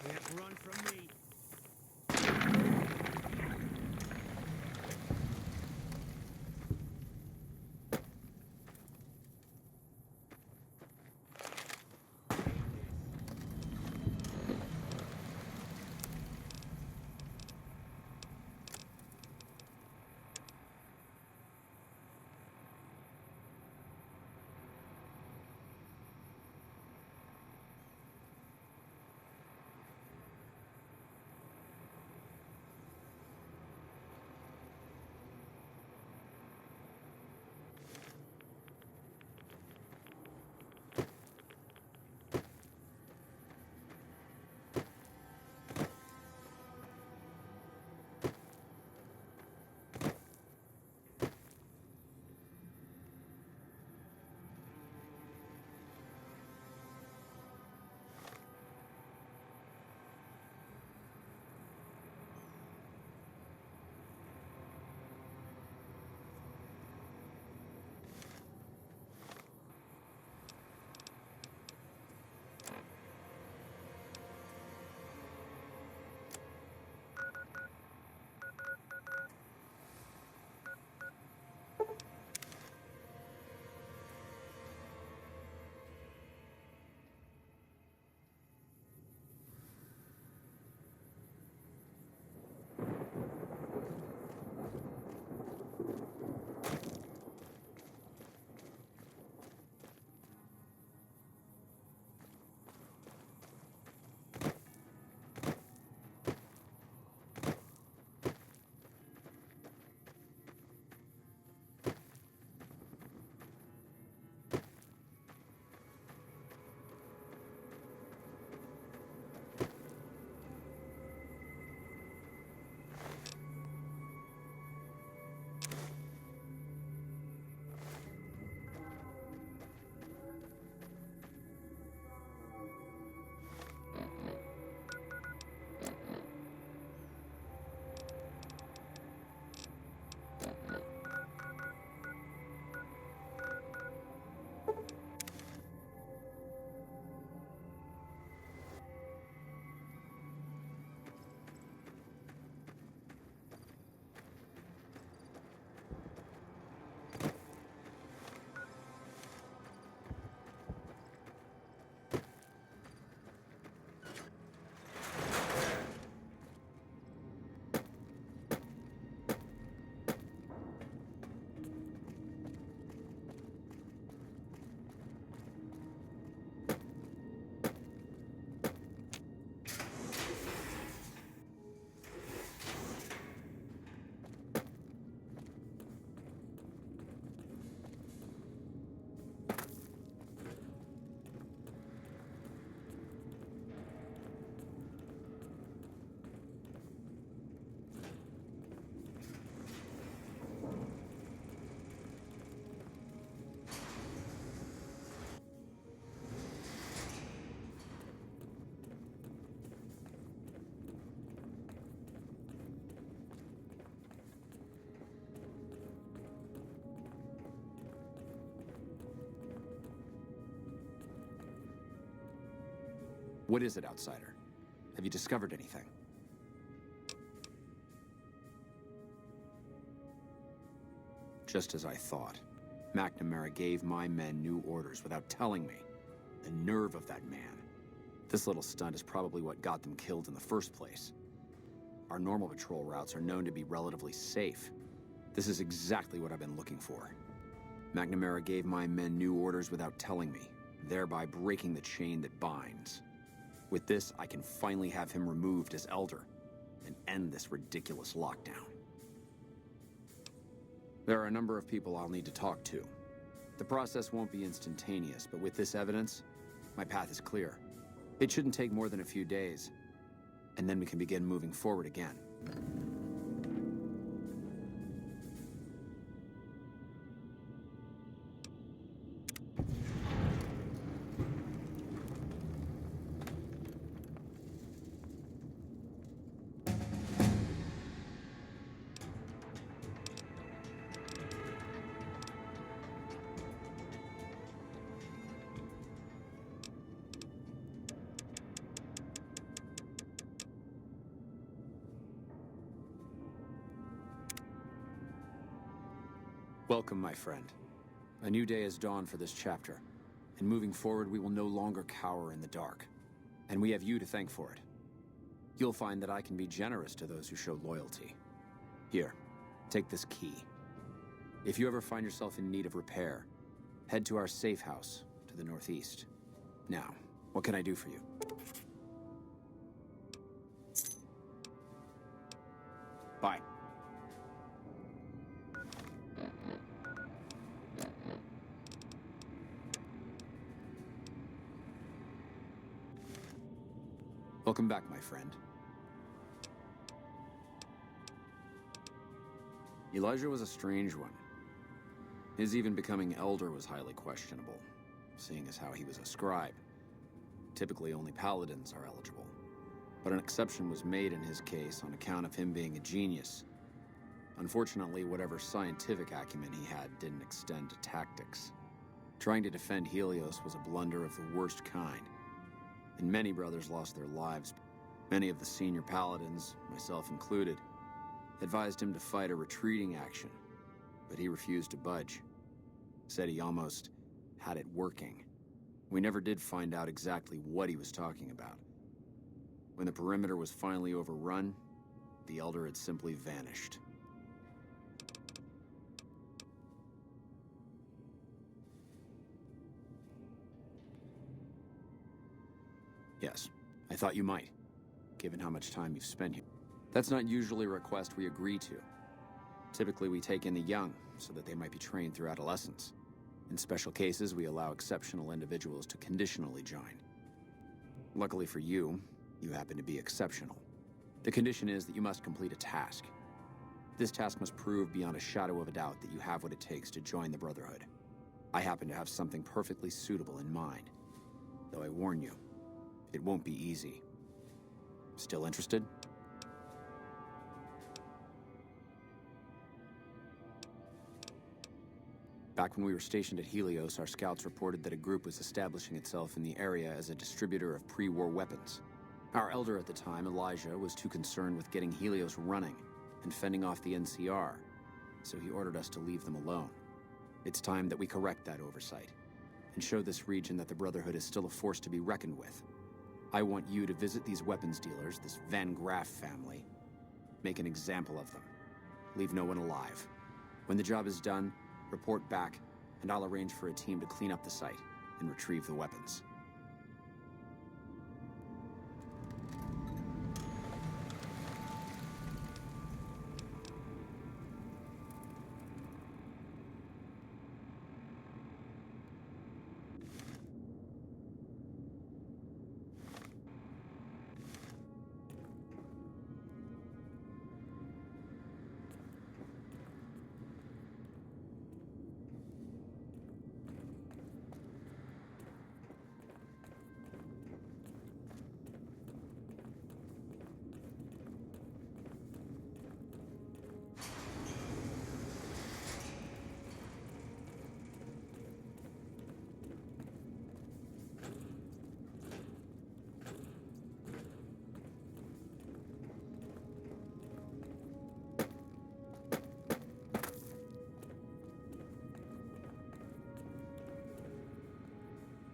Can't run from me. What is it, outsider? Have you discovered anything? Just as I thought. McNamara gave my men new orders without telling me. The nerve of that man. This little stunt is probably what got them killed in the first place. Our normal patrol routes are known to be relatively safe. This is exactly what I've been looking for. McNamara gave my men new orders without telling me, thereby breaking the chain that binds. With this, I can finally have him removed as Elder and end this ridiculous lockdown. There are a number of people I'll need to talk to. The process won't be instantaneous, but with this evidence, my path is clear. It shouldn't take more than a few days, and then we can begin moving forward again. Welcome, my friend. A new day has dawned for this chapter, and moving forward, we will no longer cower in the dark. And we have you to thank for it. You'll find that I can be generous to those who show loyalty. Here, take this key. If you ever find yourself in need of repair, head to our safe house to the northeast. Now, what can I do for you? Bye. Welcome back, my friend. Elijah was a strange one. His even becoming elder was highly questionable, seeing as how he was a scribe. Typically, only paladins are eligible. But an exception was made in his case on account of him being a genius. Unfortunately, whatever scientific acumen he had didn't extend to tactics. Trying to defend Helios was a blunder of the worst kind, and many brothers lost their lives. Many of the senior paladins, myself included, advised him to fight a retreating action, but he refused to budge. Said he almost had it working. We never did find out exactly what he was talking about. When the perimeter was finally overrun, the Elder had simply vanished. Yes, I thought you might, given how much time you've spent here. That's not usually a request we agree to. Typically, we take in the young, so that they might be trained through adolescence. In special cases, we allow exceptional individuals to conditionally join. Luckily for you, you happen to be exceptional. The condition is that you must complete a task. This task must prove beyond a shadow of a doubt that you have what it takes to join the Brotherhood. I happen to have something perfectly suitable in mind. Though I warn you, it won't be easy. Still interested? Back when we were stationed at Helios, our scouts reported that a group was establishing itself in the area as a distributor of pre-war weapons. Our elder at the time, Elijah, was too concerned with getting Helios running and fending off the NCR, so he ordered us to leave them alone. It's time that we correct that oversight and show this region that the Brotherhood is still a force to be reckoned with. I want you to visit these weapons dealers, this Van Graff family. Make an example of them. Leave no one alive. When the job is done, report back, and I'll arrange for a team to clean up the site and retrieve the weapons.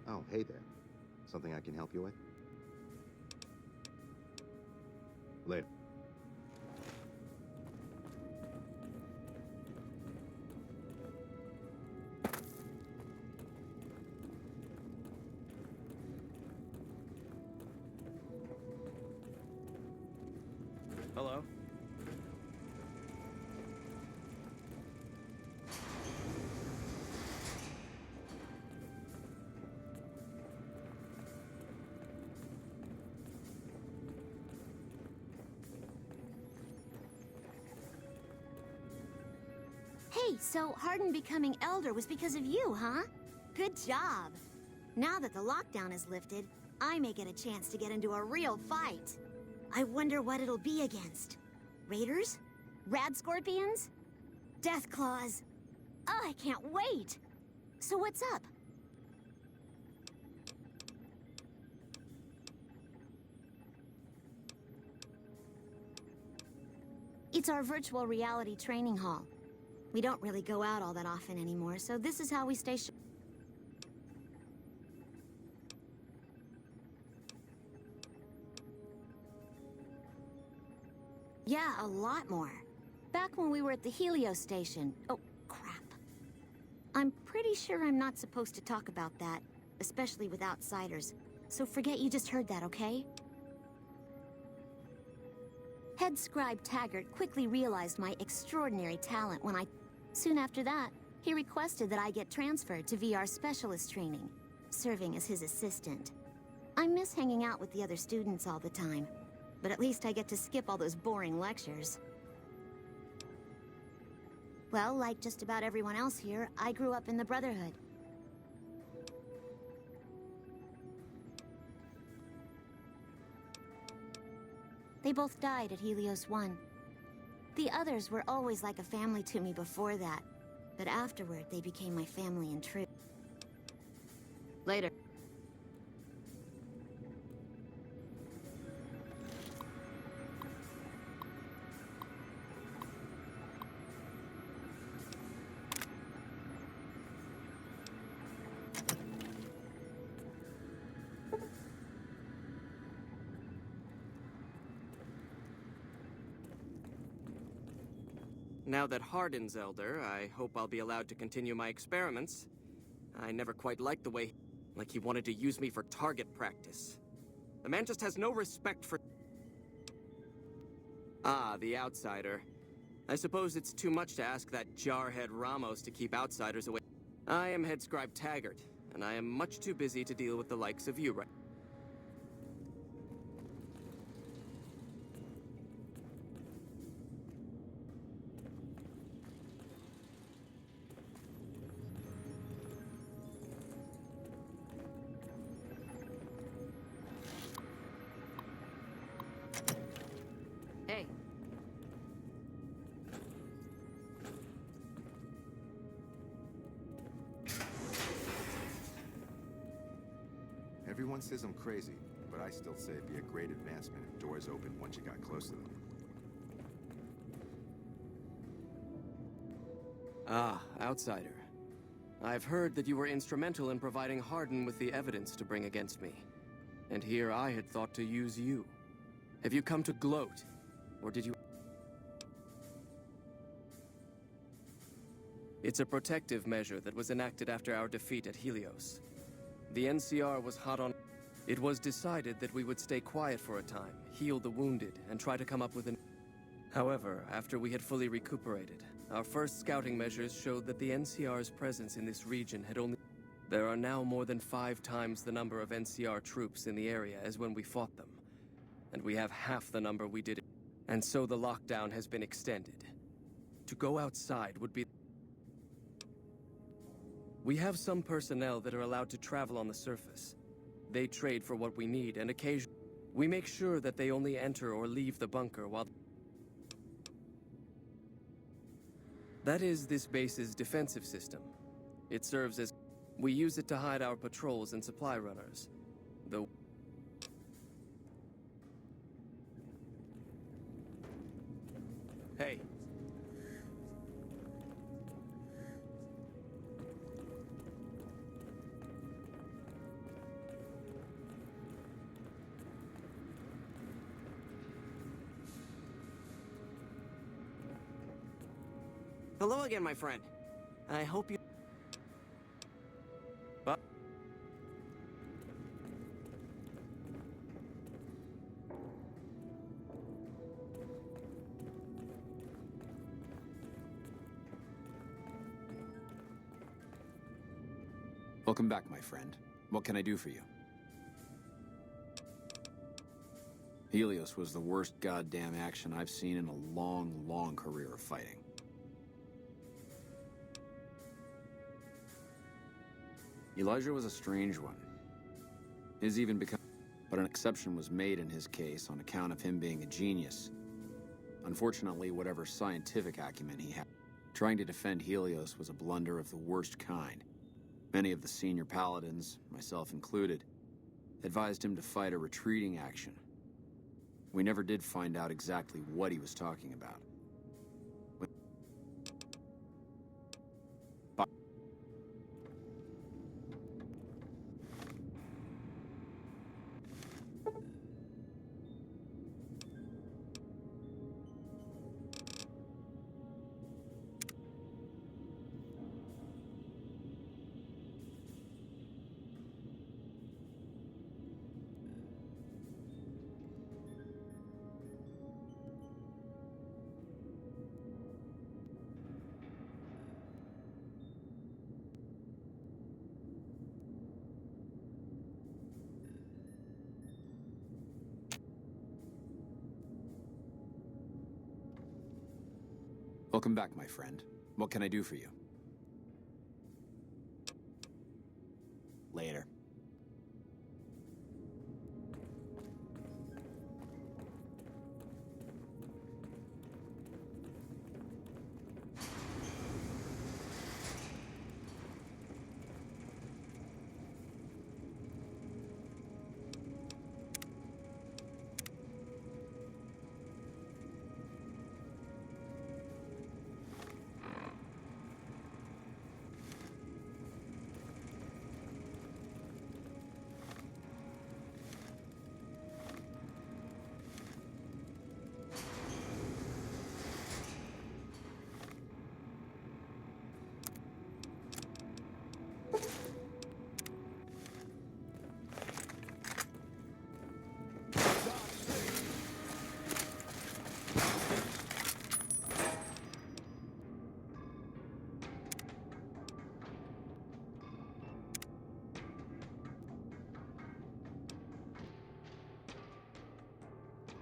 Oh, hey there. Something I can help you with? Later. Hello? Hey, so Hardin becoming elder was because of you, huh? Good job. Now that the lockdown is lifted, I may get a chance to get into a real fight. I wonder what it'll be against. Raiders? Rad scorpions? Death claws? Oh, I can't wait! So what's up? It's our virtual reality training hall. We don't really go out all that often anymore, so this is how we stay Yeah, a lot more. Back when we were at the Helios station. Oh, crap. I'm pretty sure I'm not supposed to talk about that, especially with outsiders. So forget you just heard that, okay? Head Scribe Taggart quickly realized my extraordinary talent when Soon after that, he requested that I get transferred to VR specialist training, serving as his assistant. I miss hanging out with the other students all the time, but at least I get to skip all those boring lectures. Well, like just about everyone else here, I grew up in the Brotherhood. They both died at Helios 1. The others were always like a family to me before that, but afterward they became my family in truth. Later. Now that Hardin's elder, I hope I'll be allowed to continue my experiments. I never quite liked the way, like he wanted to use me for target practice. The man just has no respect for... Ah, the outsider. I suppose it's too much to ask that jarhead Ramos to keep outsiders away. I am Head Scribe Taggart, and I am much too busy to deal with the likes of you right... Hey. Everyone says I'm crazy, but I still say it'd be a great advancement if doors opened once you got close to them. Ah, outsider. I've heard that you were instrumental in providing Hardin with the evidence to bring against me. And here I had thought to use you. Have you come to gloat? Or did you... It's a protective measure that was enacted after our defeat at Helios. The NCR was hot on... It was decided that we would stay quiet for a time, heal the wounded, and try to come up with an... However, after we had fully recuperated, our first scouting measures showed that the NCR's presence in this region had only... There are now more than 5 times the number of NCR troops in the area as when we fought them. And we have half the number we did. And so the lockdown has been extended. To go outside would be... We have some personnel that are allowed to travel on the surface. They trade for what we need, and occasionally... We make sure that they only enter or leave the bunker while... That is this base's defensive system. It serves as... We use it to hide our patrols and supply runners. Though... Hey. Hello again, my friend. I hope you... But... Welcome back, my friend. What can I do for you? Helios was the worst goddamn action I've seen in a long, long career of fighting. Elijah was a strange one. His even become... But an exception was made in his case on account of him being a genius. Unfortunately, whatever scientific acumen he had, trying to defend Helios was a blunder of the worst kind. Many of the senior paladins, myself included, advised him to fight a retreating action. We never did find out exactly what he was talking about. Welcome back, my friend. What can I do for you?